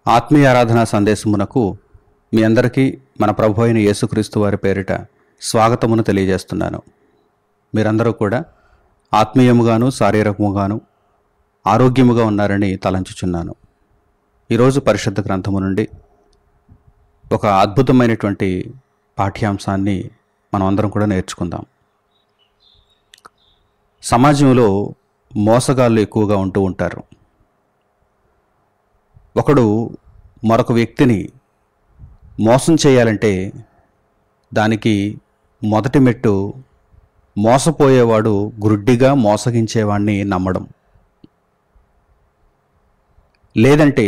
ఆత్మీయ ఆరాధన సందేశమునకు మీ అందరికీ మన ప్రభు అయిన యేసుక్రీస్తు వారి పేరిట స్వాగతమును తెలియజేస్తున్నాను. మీరందరూ కూడా ఆత్మీయముగాను శారీరకముగాను ఆరోగ్యముగా ఉన్నారని తలంచుచున్నాను. ఈరోజు పరిశుద్ధ గ్రంథము నుండి ఒక అద్భుతమైనటువంటి పాఠ్యాంశాన్ని మనం అందరం కూడా నేర్చుకుందాం. సమాజంలో మోసగాళ్ళు ఎక్కువగా ఉంటూ ఉంటారు. ఒకడు మరొక వ్యక్తిని మోసం చేయాలంటే దానికి మొదటి మెట్టు మోసపోయేవాడు గుడ్డిగా మోసగించేవాడిని నమ్మడం. లేదంటే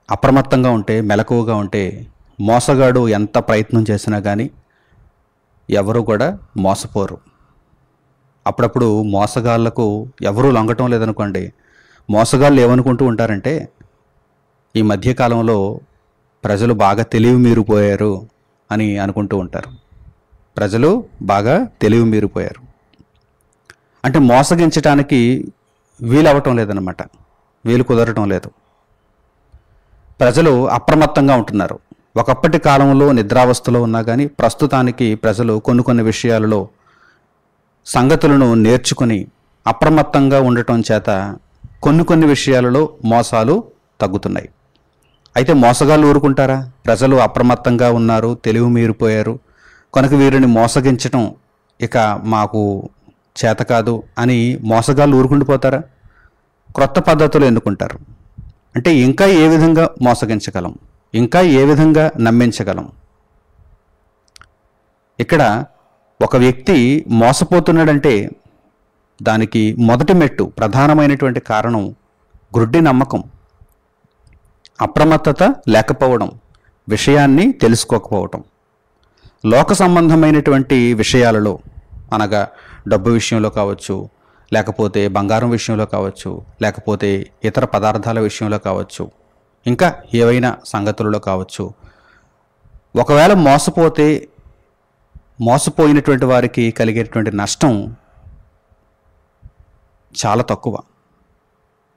అప్రమత్తంగా ఉంటే, మెలకువగా ఉంటే మోసగాడు ఎంత ప్రయత్నం చేసినా కానీ ఎవరు కూడా మోసపోరు. అప్పుడప్పుడు మోసగాళ్లకు ఎవరూ లొంగటం లేదనుకోండి, మోసగాళ్ళు ఏమనుకుంటూ ఉంటారంటే ఈ మధ్యకాలంలో ప్రజలు బాగా తెలివి మీరిపోయారు అని అనుకుంటూ ఉంటారు. ప్రజలు బాగా తెలివి మీరిపోయారు అంటే మోసగించటానికి వీలవటం లేదన్నమాట, వీలు కుదరటం లేదు. ప్రజలు అప్రమత్తంగా ఉంటున్నారు. ఒకప్పటి కాలంలో నిద్రావస్థలో ఉన్నా కానీ ప్రస్తుతానికి ప్రజలు కొన్ని విషయాలలో సంగతులను నేర్చుకుని అప్రమత్తంగా ఉండటం చేత కొన్ని విషయాలలో మోసాలు తగ్గుతున్నాయి. అయితే మోసగాళ్ళు ఊరుకుంటారా? ప్రజలు అప్రమత్తంగా ఉన్నారు, తెలివి మీరిపోయారు కనుక వీరిని మోసగించటం ఇక మాకు చేత కాదు అని మోసగాళ్ళు ఊరుకుండిపోతారా? క్రొత్త పద్ధతులు ఎన్నుకుంటారు. అంటే ఇంకా ఏ విధంగా మోసగించగలం, ఇంకా ఏ విధంగా నమ్మించగలం. ఇక్కడ ఒక వ్యక్తి మోసపోతున్నాడంటే దానికి మొదటి మెట్టు, ప్రధానమైనటువంటి కారణం గుడ్డి నమ్మకం, అప్రమత్తత లేకపోవడం, విషయాన్ని తెలుసుకోకపోవటం. లోక సంబంధమైనటువంటి విషయాలలో అనగా డబ్బు విషయంలో కావచ్చు, లేకపోతే బంగారం విషయంలో కావచ్చు, లేకపోతే ఇతర పదార్థాల విషయంలో కావచ్చు, ఇంకా ఏవైనా సంగతులలో కావచ్చు, ఒకవేళ మోసపోయినటువంటి వారికి కలిగేటువంటి నష్టం చాలా తక్కువ.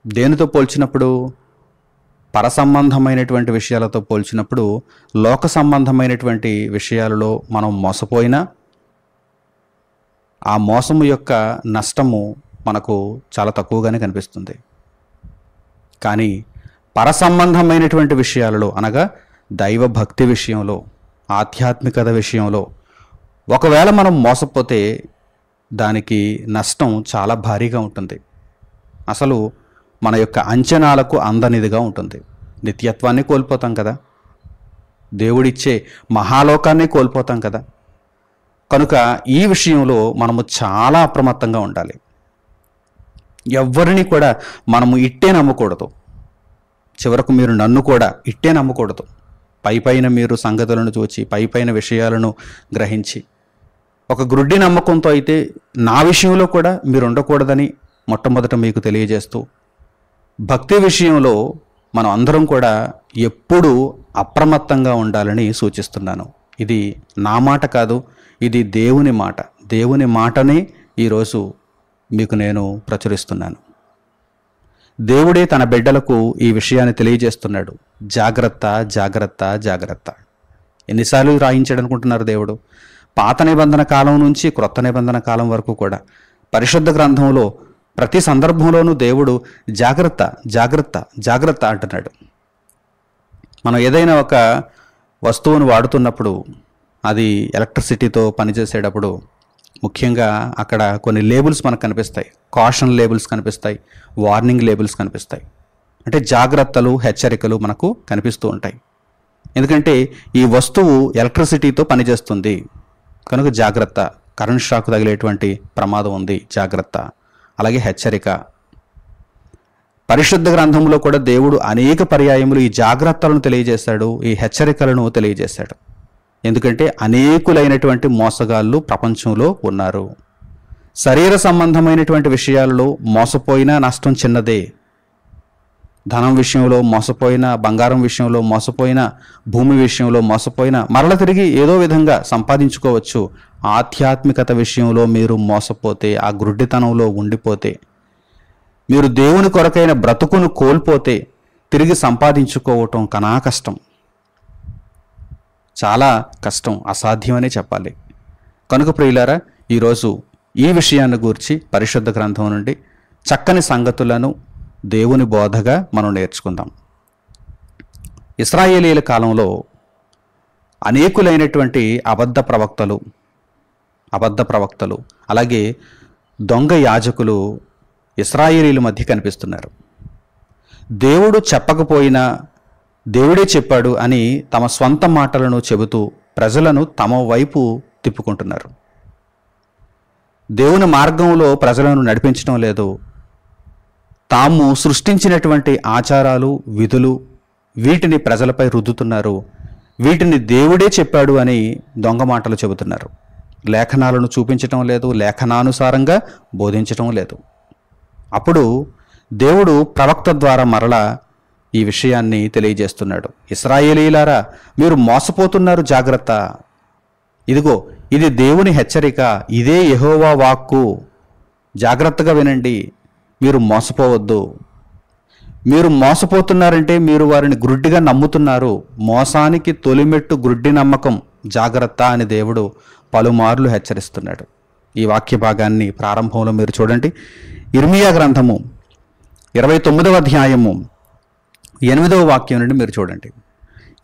దేనితో పోల్చినప్పుడు? పరసంబంధమైనటువంటి విషయాలతో పోల్చినప్పుడు లోక సంబంధమైనటువంటి విషయాలలో మనం మోసపోయినా ఆ మోసము యొక్క నష్టము మనకు చాలా తక్కువగానే కనిపిస్తుంది. కానీ పరసంబంధమైనటువంటి విషయాలలో అనగా దైవ భక్తి విషయంలో, ఆధ్యాత్మికత విషయంలో ఒకవేళ మనం మోసపోతే దానికి నష్టం చాలా భారీగా ఉంటుంది. అసలు మన యొక్క అంచనాలకు అందనిదిగా ఉంటుంది. నిత్యత్వాన్ని కోల్పోతాం కదా, దేవుడిచ్చే మహాలోకాన్ని కోల్పోతాం కదా. కనుక ఈ విషయంలో మనము చాలా అప్రమత్తంగా ఉండాలి. ఎవరిని కూడా మనము ఇట్టే నమ్మకూడదు. చివరకు మీరు నన్ను కూడా ఇట్టే నమ్మకూడదు. పైపైన మీరు సంగతులను చూచి, పైపైన విషయాలను గ్రహించి ఒక గుడ్డి నమ్మకంతో అయితే నా విషయంలో కూడా మీరు ఉండకూడదని మొట్టమొదట మీకు తెలియజేస్తూ, భక్తి విషయంలో మనం అందరం కూడా ఎప్పుడూ అప్రమత్తంగా ఉండాలని సూచిస్తున్నాను. ఇది నా మాట కాదు, ఇది దేవుని మాట. దేవుని మాటనే ఈరోజు మీకు నేను ప్రచురిస్తున్నాను. దేవుడే తన బిడ్డలకు ఈ విషయాన్ని తెలియజేస్తున్నాడు. జాగ్రత్త, జాగ్రత్త, జాగ్రత్త. ఎన్నిసార్లు రాయించాడు అనుకుంటున్నారు దేవుడు? పాత నిబంధన కాలం నుంచి క్రొత్త నిబంధన కాలం వరకు కూడా పరిశుద్ధ గ్రంథంలో ప్రతి సందర్భంలోనూ దేవుడు జాగ్రత్త, జాగ్రత్త, జాగ్రత్త అంటున్నాడు. మనం ఏదైనా ఒక వస్తువును వాడుతున్నప్పుడు, అది ఎలక్ట్రిసిటీతో పనిచేసేటప్పుడు ముఖ్యంగా అక్కడ కొన్ని లేబుల్స్ మనకు కనిపిస్తాయి. కాషన్ లేబుల్స్ కనిపిస్తాయి, వార్నింగ్ లేబుల్స్ కనిపిస్తాయి. అంటే జాగ్రత్తలు, హెచ్చరికలు మనకు కనిపిస్తూ ఉంటాయి. ఎందుకంటే ఈ వస్తువు ఎలక్ట్రిసిటీతో పనిచేస్తుంది కనుక జాగ్రత్త, కరెంట్ షాక్ తగిలేటువంటి ప్రమాదం ఉంది, జాగ్రత్త. అలాగే హెచ్చరిక. పరిశుద్ధ గ్రంథంలో కూడా దేవుడు అనేక పర్యాయములు ఈ జాగ్రత్తలను తెలియజేశాడు, ఈ హెచ్చరికలను తెలియజేశాడు. ఎందుకంటే అనేకులైనటువంటి మోసగాళ్ళు ప్రపంచంలో ఉన్నారు. శరీర సంబంధమైనటువంటి విషయాలలో మోసపోయినా నష్టం చిన్నదే. ధనం విషయంలో మోసపోయినా, బంగారం విషయంలో మోసపోయినా, భూమి విషయంలో మోసపోయినా మరల తిరిగి ఏదో విధంగా సంపాదించుకోవచ్చు. ఆధ్యాత్మికత విషయంలో మీరు మోసపోతే, ఆ గుడ్డితనంలో ఉండిపోతే, మీరు దేవుని కొరకైన బ్రతుకును కోల్పోతే తిరిగి సంపాదించుకోవటం కనా కష్టం, చాలా కష్టం, అసాధ్యమనే చెప్పాలి. కనుక ప్రియులారా, ఈరోజు ఈ విషయాన్ని గూర్చి పరిశుద్ధ గ్రంథం నుండి చక్కని సంగతులను దేవుని బోధగా మనం నేర్చుకుందాం. ఇశ్రాయేలీయుల కాలంలో అనేకులైనటువంటి అబద్ధ ప్రవక్తలు అలాగే దొంగ యాజకులు ఇశ్రాయేలీయుల మధ్య కనిపిస్తున్నారు. దేవుడు చెప్పకపోయినా దేవుడే చెప్పాడు అని తమ స్వంత మాటలను చెబుతూ ప్రజలను తమ వైపు తిప్పుకుంటున్నారు. దేవుని మార్గంలో ప్రజలను నడిపించడం లేదు. తాము సృష్టించినటువంటి ఆచారాలు, విధులు వీటిని ప్రజలపై రుద్దుతున్నారు. వీటిని దేవుడే చెప్పాడు అని దొంగ మాటలు చెబుతున్నారు. లేఖనాలను చూపించటం లేదు, లేఖనానుసారంగా బోధించటం లేదు. అప్పుడు దేవుడు ప్రవక్త ద్వారా మరలా ఈ విషయాన్ని తెలియజేస్తున్నాడు. ఇశ్రాయేలీయులారా, మీరు మోసపోతున్నారు, జాగ్రత్త. ఇదిగో, ఇది దేవుని హెచ్చరిక, ఇదే యెహోవా వాక్కు, జాగ్రత్తగా వినండి, మీరు మోసపోవద్దు. మీరు మోసపోతున్నారంటే మీరు వారిని గ్రుడ్డిగా నమ్ముతున్నారు. మోసానికి తొలిమెట్టు గ్రుడ్డి నమ్మకం, జాగ్రత్త అని దేవుడు పలుమార్లు హెచ్చరిస్తున్నాడు. ఈ వాక్య భాగాన్ని ప్రారంభంలో మీరు చూడండి. ఇర్మియా గ్రంథము 29వ అధ్యాయము 8వ వాక్యం నుండి మీరు చూడండి.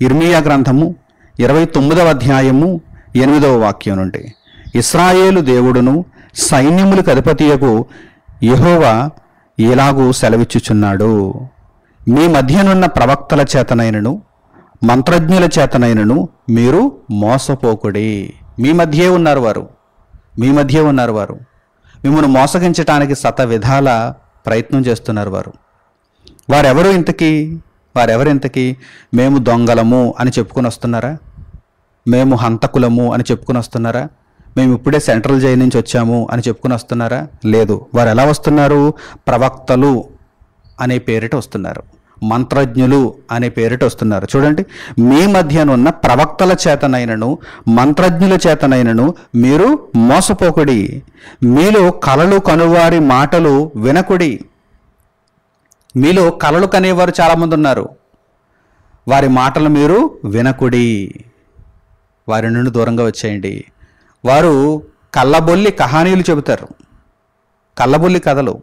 ఇర్మియా గ్రంథము 29వ అధ్యాయము 8వ వాక్యం నుండి, ఇశ్రాయేలు దేవుడును సైన్యములకు అధిపతియగు యెహోవా ఇలాగూ సెలవిచ్చుచున్నాడు, మీ మధ్యనున్న ప్రవక్తల చేతనైనను మంత్రజ్ఞుల చేతనైనను మీరు మోసపోకుడి. మీ మధ్యే ఉన్నారు వారు, మిమ్మల్ని మోసగించటానికి శత విధాల ప్రయత్నం చేస్తున్నారు వారు. వారెవరు ఇంతకీ? మేము దొంగలము అని చెప్పుకొని వస్తున్నారా? మేము హంతకులము అని చెప్పుకొని వస్తున్నారా? మేము ఇప్పుడే సెంట్రల్ జైలు నుంచి వచ్చాము అని చెప్పుకొని వస్తున్నారా? లేదు. వారు ఎలా వస్తున్నారు? ప్రవక్తలు అనే పేరిట వస్తున్నారు, మంత్రజ్ఞులు అనే పేరిట వస్తున్నారు. చూడండి, మీ మధ్యనున్న ప్రవక్తల చేతనైనను మంత్రజ్ఞుల చేతనైనను మీరు మోసపోకుడి. మీలో కలలు కనువారి మాటలు వినకుడి. మీలో కలలు కనేవారు చాలామంది ఉన్నారు, వారి మాటలు మీరు వినకుడి. వారి నుండి దూరంగా వచ్చేయండి. వారు కళ్ళబొల్లి కహానీలు చెబుతారు, కళ్ళబొల్లి కథలు.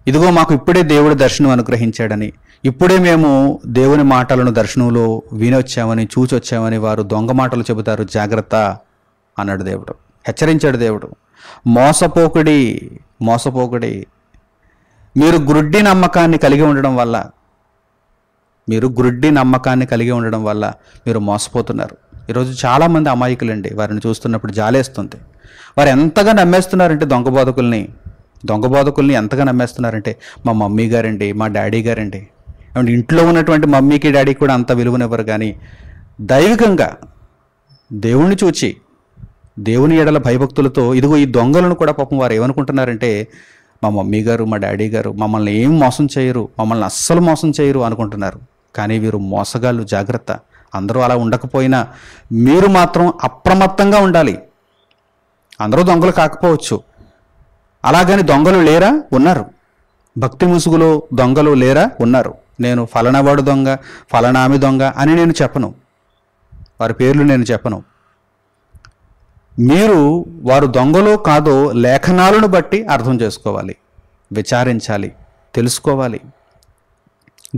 ఇదిగో, మాకు ఇప్పుడే దేవుడు దర్శనం అనుగ్రహించాడని, ఇప్పుడే మేము దేవుని మాటలను దర్శనంలో వినొచ్చామని, చూచొచ్చామని వారు దొంగ మాటలు చెబుతారు. జాగ్రత్త అన్నాడు దేవుడు, హెచ్చరించాడు దేవుడు. మోసపోకుడి. మీరు గ్రుడ్డి నమ్మకాన్ని కలిగి ఉండడం వల్ల మీరు మోసపోతున్నారు. ఈరోజు చాలామంది అమాయకులండి. వారిని చూస్తున్నప్పుడు జాలేస్తుంది. వారు ఎంతగా నమ్మేస్తున్నారంటే దొంగ బోధకుల్ని ఎంతగా నమ్మేస్తున్నారంటే, మా మమ్మీ గారండి, మా డాడీ గారండి. ఏమంటే ఇంట్లో ఉన్నటువంటి మమ్మీకి డాడీకి కూడా అంత విలువనివ్వరు. కానీ దైవికంగా దేవుణ్ణి చూచి దేవుని ఎడల భయభక్తులతో ఇదిగో ఈ దొంగలను కూడా పాపం వారు ఏమనుకుంటున్నారంటే, మా మమ్మీ గారు, మా డాడీ గారు మమ్మల్ని ఏం మోసం చేయరు, మమ్మల్ని అస్సలు మోసం చేయరు అనుకుంటున్నారు. కానీ వీరు మోసగాళ్ళు, జాగ్రత్త. అందరూ అలా ఉండకపోయినా మీరు మాత్రం అప్రమత్తంగా ఉండాలి. అందరూ దొంగలు కాకపోవచ్చు, అలాగని దొంగలు లేరా? ఉన్నారు. భక్తి ముసుగులో దొంగలు లేరా? ఉన్నారు. నేను ఫలానావాడు దొంగ, ఫలానామి దొంగ అని నేను చెప్పను, వారి పేర్లు నేను చెప్పను. మీరు వారు దొంగలో కాదో లేఖనాలను బట్టి అర్థం చేసుకోవాలి, విచారించాలి, తెలుసుకోవాలి.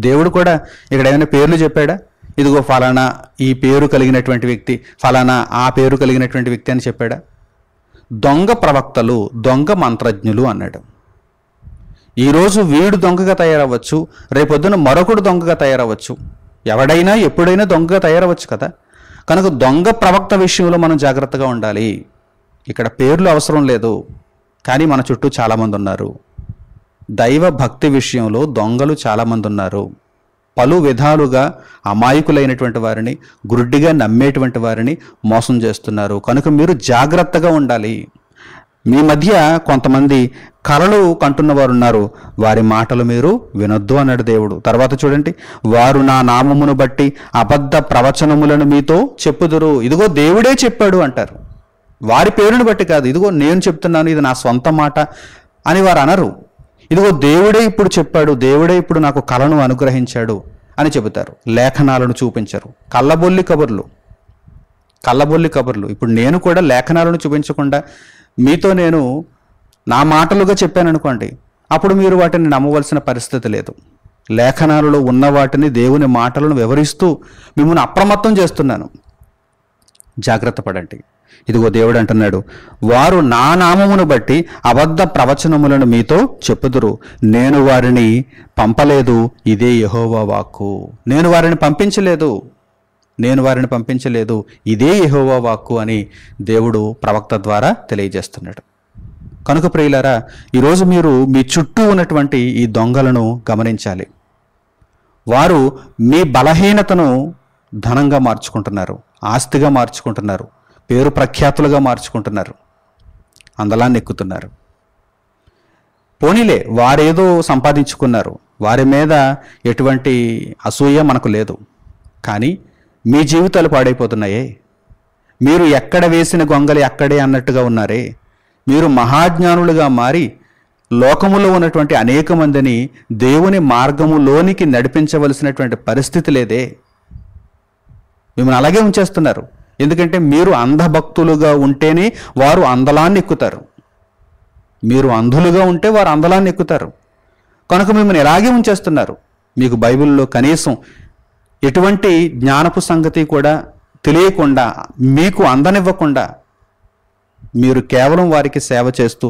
దేవుడు కూడా ఇక్కడ ఏమైనా పేర్లు చెప్పాడా? ఇదిగో ఫలానా ఈ పేరు కలిగినటువంటి వ్యక్తి, ఫలానా ఆ పేరు కలిగినటువంటి వ్యక్తి అని చెప్పాడా? దొంగ ప్రవక్తలు, దొంగ మంత్రజ్ఞులు అన్నాడు. ఈరోజు వీడు దొంగగా తయారవ్వచ్చు, రేపొద్దున మరొకడు దొంగగా తయారవ్వచ్చు. ఎవడైనా ఎప్పుడైనా దొంగగా తయారవచ్చు కదా. కనుక దొంగ ప్రవక్త విషయంలో మనం జాగ్రత్తగా ఉండాలి. ఇక్కడ పేర్లు అవసరం లేదు, కానీ మన చుట్టూ చాలామంది ఉన్నారు. దైవ భక్తి విషయంలో దొంగలు చాలామంది ఉన్నారు. పలు విధాలుగా అమాయకులైనటువంటి వారిని, గుడ్డిగా నమ్మేటువంటి వారిని మోసం చేస్తున్నారు. కనుక మీరు జాగ్రత్తగా ఉండాలి. మీ మధ్య కొంతమంది కలలు కంటున్న వారు ఉన్నారు, వారి మాటలు మీరు వినొద్దు అన్నాడు దేవుడు. తర్వాత చూడండి, వారు నా నామమును బట్టి అబద్ధ ప్రవచనములను మీతో చెప్పుదురు. ఇదిగో దేవుడే చెప్పాడు అంటారు. వారి పేరును బట్టి కాదు, ఇదిగో నేను చెప్తున్నాను, ఇది నా సొంత మాట అని వారు అనరు. ఇదిగో దేవుడే ఇప్పుడు చెప్పాడు, దేవుడే ఇప్పుడు నాకు కలను అనుగ్రహించాడు అని చెబుతారు. లేఖనాలను చూపించరు. కళ్ళబొల్లి కబుర్లు. ఇప్పుడు నేను కూడా లేఖనాలను చూపించకుండా మీతో నేను నా మాటలుగా చెప్పాను అనుకోండి, అప్పుడు మీరు వాటిని నమ్మవలసిన పరిస్థితి లేదు. లేఖనాలలో ఉన్న వాటిని, దేవుని మాటలను వివరిస్తూ మిమ్మల్ని అప్రమత్తం చేస్తున్నాను. జాగ్రత్త పడండి. ఇదిగో దేవుడు అంటున్నాడు, వారు నా నామమును బట్టి అబద్ధ ప్రవచనములను మీతో చెప్పుదురు, నేను వారిని పంపలేదు, ఇదే యెహోవా వాక్కు. నేను వారిని పంపించలేదు, ఇదే యెహోవా వాక్కు అని దేవుడు ప్రవక్త ద్వారా తెలియజేస్తున్నాడు. కనుక ప్రియులారా, ఈరోజు మీరు మీ చుట్టూ ఉన్నటువంటి ఈ దొంగలను గమనించాలి. వారు మీ బలహీనతను ధనంగా మార్చుకుంటున్నారు, ఆస్తిగా మార్చుకుంటున్నారు, పేరు ప్రఖ్యాతులుగా మార్చుకుంటున్నారు, అందలాన్ని ఎక్కుతున్నారు. పోనీలే, వారేదో సంపాదించుకున్నారు, వారి మీద ఎటువంటి అసూయ మనకు లేదు. కానీ మీ జీవితాలు పాడైపోతున్నాయే. మీరు ఎక్కడ వేసిన గొంగలి అక్కడే అన్నట్టుగా ఉన్నారే. మీరు మహాజ్ఞానులుగా మారి లోకములో ఉన్నటువంటి అనేక మందిని దేవుని మార్గములోనికి నడిపించవలసినటువంటి పరిస్థితి లేదే. మిమ్మల్ని అలాగే ఉంచేస్తున్నారు. ఎందుకంటే మీరు అంధభక్తులుగా ఉంటేనే వారు అందలాన్ని ఎక్కుతారు. మీరు అంధులుగా ఉంటే వారు అందలాన్ని ఎక్కుతారు. కనుక మిమ్మల్ని ఇలాగే ఉంచేస్తున్నారు. మీకు బైబిల్లో కనీసం ఎటువంటి జ్ఞానపు సంగతి కూడా తెలియకుండా, మీకు అందనివ్వకుండా, మీరు కేవలం వారికి సేవ చేస్తూ,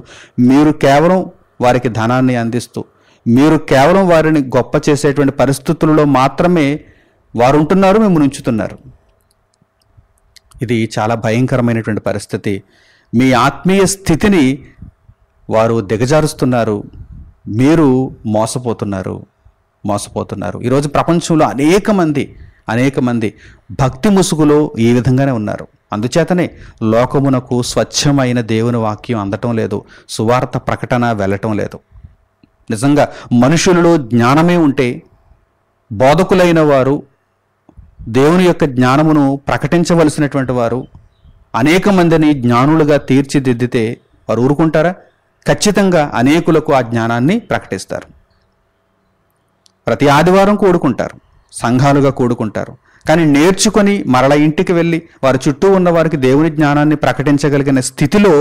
మీరు కేవలం వారికి ధనాన్ని అందిస్తూ, మీరు కేవలం వారిని గొప్ప చేసేటువంటి పరిస్థితులలో మాత్రమే వారు ఉంటున్నారు, మిమ్మల్ని ఉంచుతున్నారు. ఇది చాలా భయంకరమైనటువంటి పరిస్థితి. మీ ఆత్మీయ స్థితిని వారు దిగజారుస్తున్నారు. మీరు మోసపోతున్నారు. ఈరోజు ప్రపంచంలో అనేక మంది భక్తి ముసుగులో ఈ విధంగానే ఉన్నారు. అందుచేతనే లోకమునకు స్వచ్ఛమైన దేవుని వాక్యం అందటం లేదు, సువార్త ప్రకటన వెళ్ళటం లేదు. నిజంగా మనుషులలో జ్ఞానమే ఉంటే, బోధకులైన వారు దేవుని యొక్క జ్ఞానమును ప్రకటించవలసినటువంటి వారు అనేక మందిని జ్ఞానులుగా తీర్చిదిద్దితే వారు ఊరుకుంటారా? ఖచ్చితంగా అనేకులకు ఆ జ్ఞానాన్ని ప్రకటిస్తారు. ప్రతి ఆదివారం కూడుకుంటారు, సంఘాలుగా కూడుకుంటారు. కానీ నేర్చుకొని మరల ఇంటికి వెళ్ళి వారి చుట్టూ ఉన్న వారికి దేవుని జ్ఞానాన్ని ప్రకటించగలిగిన స్థితిలో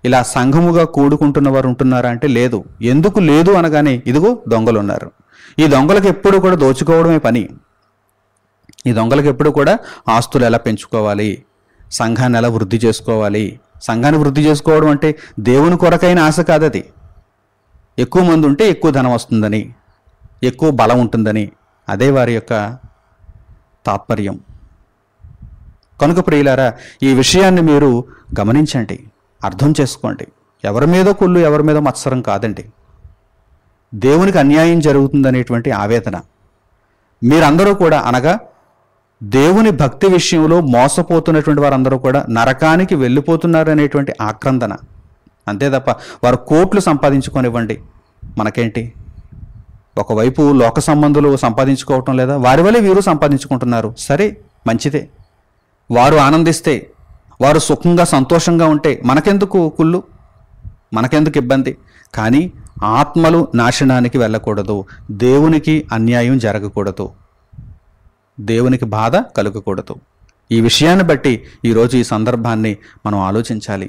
ఇలా సంఘముగా కూడుకుంటున్న వారు ఉంటున్నారా అంటే లేదు. ఎందుకు లేదు అనగానే ఇదిగో దొంగలు ఉన్నారు. ఈ దొంగలకు ఎప్పుడు కూడా దోచుకోవడమే పని. ఈ దొంగలకు ఎప్పుడు కూడా ఆస్తులు ఎలా పెంచుకోవాలి, సంఘాన్ని ఎలా వృద్ధి చేసుకోవాలి. సంఘాన్ని వృద్ధి చేసుకోవడం అంటే దేవుని కొరకైన ఆశ కాదది. ఎక్కువ మంది ఉంటే ఎక్కువ ధనం వస్తుందని, ఎక్కువ బలం ఉంటుందని, అదే వారి యొక్క తాత్పర్యం. కనుక ప్రియులారా, ఈ విషయాన్ని మీరు గమనించండి, అర్థం చేసుకోండి. ఎవరి మీద కుళ్ళు, ఎవరి మీద మత్సరం కాదండి. దేవునికి అన్యాయం జరుగుతుందనేటువంటి ఆవేదన. మీరందరూ కూడా, అనగా దేవుని భక్తి విషయంలో మోసపోతున్నటువంటి వారందరూ కూడా నరకానికి వెళ్ళిపోతున్నారనేటువంటి ఆక్రందన. అంతే తప్ప వారు కోట్లు సంపాదించుకొనివ్వండి, మనకేంటి? ఒకవైపు లోక సంబంధులు సంపాదించుకోవటం లేదా, వారి వల్లే వీరు సంపాదించుకుంటున్నారు. సరే, మంచిదే. వారు ఆనందిస్తే, వారు సుఖంగా సంతోషంగా ఉంటే మనకెందుకు కుళ్ళు, మనకెందుకు ఇబ్బంది? కానీ ఆత్మలు నాశనానికి వెళ్ళకూడదు, దేవునికి అన్యాయం జరగకూడదు, దేవునికి బాధ కలగకూడదు. ఈ విషయాన్ని బట్టి ఈరోజు ఈ సందర్భాన్ని మనం ఆలోచించాలి.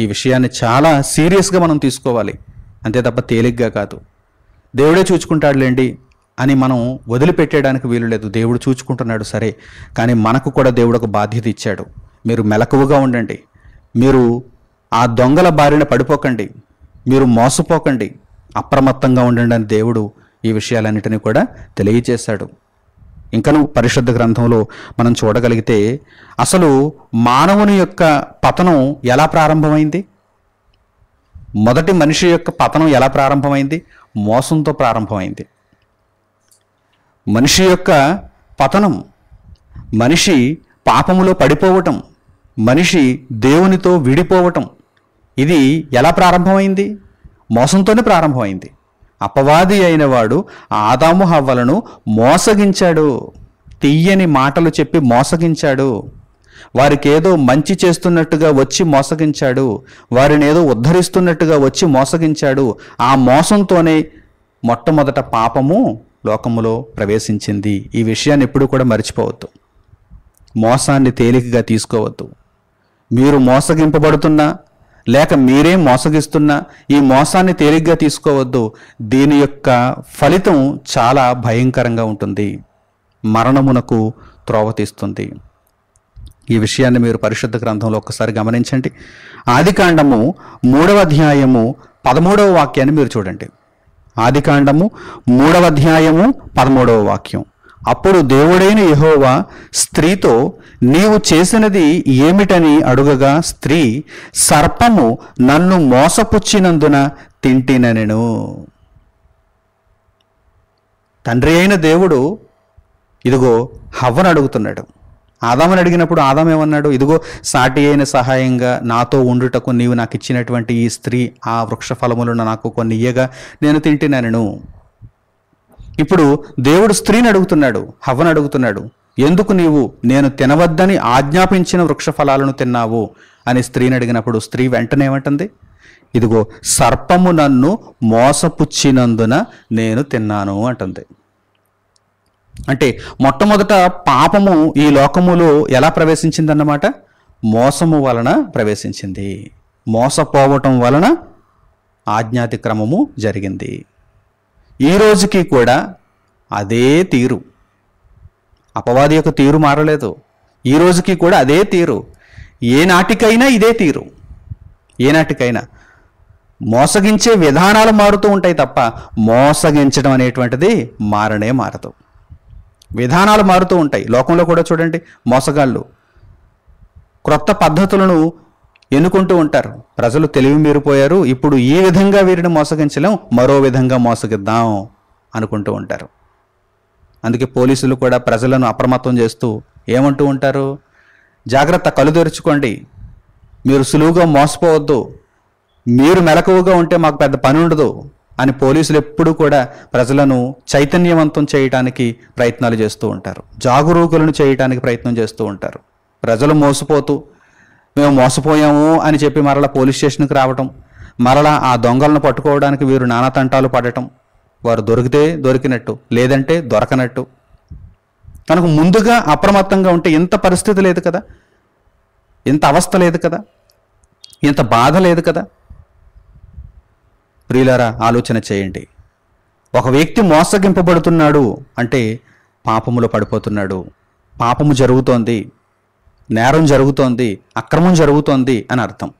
ఈ విషయాన్ని చాలా సీరియస్గా మనం తీసుకోవాలి, అంతే తప్ప తేలిగ్గా కాదు. దేవుడే చూచుకుంటాడులేండి అని మనం వదిలిపెట్టేయడానికి వీలు లేదు. దేవుడు చూచుకుంటున్నాడు సరే, కానీ మనకు కూడా దేవుడు ఒక బాధ్యత ఇచ్చాడు. మీరు మెలకువగా ఉండండి, మీరు ఆ దొంగల బారిన పడిపోకండి, మీరు మోసపోకండి, అప్రమత్తంగా ఉండండి అని దేవుడు ఈ విషయాలన్నిటినీ కూడా తెలియజేశాడు. ఇంకను పరిశుద్ధ గ్రంథంలో మనం చూడగలిగితే అసలు మానవుని యొక్క పతనం ఎలా ప్రారంభమైంది? మొదటి మనిషి యొక్క పతనం ఎలా ప్రారంభమైంది? మోసంతో ప్రారంభమైంది. మనిషి యొక్క పతనం, మనిషి పాపములో పడిపోవటం, మనిషి దేవునితో విడిపోవటం, ఇది ఎలా ప్రారంభమైంది? మోసంతోనే ప్రారంభమైంది. అపవాది అయిన వాడు ఆదాము హవ్వలను మోసగించాడు, తీయని మాటలు చెప్పి మోసగించాడు. వారికి ఏదో మంచి చేస్తున్నట్టుగా వచ్చి మోసగించాడు, వారిని ఏదో ఉద్ధరిస్తున్నట్టుగా వచ్చి మోసగించాడు. ఆ మోసంతోనే మొట్టమొదట పాపము లోకములో ప్రవేశించింది. ఈ విషయాన్ని ఎప్పుడూ కూడా మర్చిపోవద్దు. మోసాన్ని తేలికగా తీసుకోవద్దు. మీరు మోసగింపబడుతున్నా లేక మీరే మోసగిస్తున్నా ఈ మోసాన్ని తేలిగ్గా తీసుకోవద్దు. దీని యొక్క ఫలితం చాలా భయంకరంగా ఉంటుంది, మరణమునకు త్రోవ తీస్తుంది. ఈ విషయాన్ని మీరు పరిశుద్ధ గ్రంథంలో ఒక్కసారి గమనించండి. ఆదికాండము 3వ అధ్యాయము 13వ వాక్యాన్ని మీరు చూడండి. ఆదికాండము 3వ అధ్యాయము 13వ వాక్యం. అప్పుడు దేవుడైన యెహోవా స్త్రీతో, నీవు చేసినది ఏమిటని అడుగగా స్త్రీ, సర్పము నన్ను మోసపుచ్చినందున తింటినెను. తండ్రి అయిన దేవుడు ఇదిగో హవ్వను అడుగుతున్నాడు. ఆదాముని అడిగినప్పుడు ఆదాము ఏమన్నాడు? ఇదిగో సాటి అయిన సహాయంగా నాతో ఉండుటకు నీవు నాకు ఇచ్చినటువంటి ఈ స్త్రీ ఆ వృక్ష ఫలములను నాకు కొన్ని ఇయ్యగా నేను తింటినెను. ఇప్పుడు దేవుడు స్త్రీని అడుగుతున్నాడు, హవ్వను అడుగుతున్నాడు, ఎందుకు నీవు నేను తినవద్దని ఆజ్ఞాపించిన వృక్ష ఫలాలను తిన్నావు అని స్త్రీని అడిగినప్పుడు స్త్రీ వెంటనే ఏమంటుంది? ఇదిగో సర్పము నన్ను మోసపుచ్చినందున నేను తిన్నాను అంటుంది. అంటే మొట్టమొదట పాపము ఈ లోకములో ఎలా ప్రవేశించిందన్నమాట? మోసము వలన ప్రవేశించింది. మోసపోవటం వలన ఆజ్ఞాతిక్రమము జరిగింది. ఈ రోజుకి కూడా అదే తీరు, అపవాది యొక్క తీరు మారలేదు. ఈ రోజుకి కూడా అదే తీరు, ఏనాటికైనా ఇదే తీరు. ఏనాటికైనా మోసగించే విధానాలు మారుతూ ఉంటాయి తప్ప మోసగించడం అనేటువంటిది మారనే మారదు. విధానాలు మారుతూ ఉంటాయి. లోకంలో కూడా చూడండి, మోసగాళ్ళు క్రొత్త పద్ధతులను ఎన్నుకుంటూ ఉంటారు. ప్రజలు తెలివి మీరిపోయారు, ఇప్పుడు ఈ విధంగా వీరిని మోసగించలేం, మరో విధంగా మోసగిద్దాం అనుకుంటూ ఉంటారు. అందుకే పోలీసులు కూడా ప్రజలను అప్రమత్తం చేస్తూ ఏమంటూ ఉంటారు? జాగ్రత్త, కళ్ళు తెరుచుకోండి, మీరు సులువుగా మోసపోవద్దు, మీరు మెలకువగా ఉంటే మాకు పెద్ద పని ఉండదు అని పోలీసులు ఎప్పుడూ కూడా ప్రజలను చైతన్యవంతం చేయడానికి ప్రయత్నాలు చేస్తూ ఉంటారు. జాగరూకులను చేయడానికి ప్రయత్నం చేస్తూ ఉంటారు. ప్రజలు మోసపోతూ మేము మోసపోయాము అని చెప్పి మరలా పోలీస్ స్టేషన్కి రావటం, మరలా ఆ దొంగలను పట్టుకోవడానికి వీరు నానా తంటాలు పడటం, వారు దొరికితే దొరికినట్టు, లేదంటే దొరకనట్టు. కనుక ముందుగా అప్రమత్తంగా ఉంటే ఇంత పరిస్థితి లేదు కదా, ఇంత అవస్థ లేదు కదా, ఇంత బాధ లేదు కదా. ప్రియులారా, ఆలోచన చేయండి. ఒక వ్యక్తి మోసగింపబడుతున్నాడు అంటే పాపములో పడిపోతున్నాడు, పాపము జరుగుతోంది, నేరం జరుగుతోంది, అక్రమం జరుగుతోంది అని అర్థం.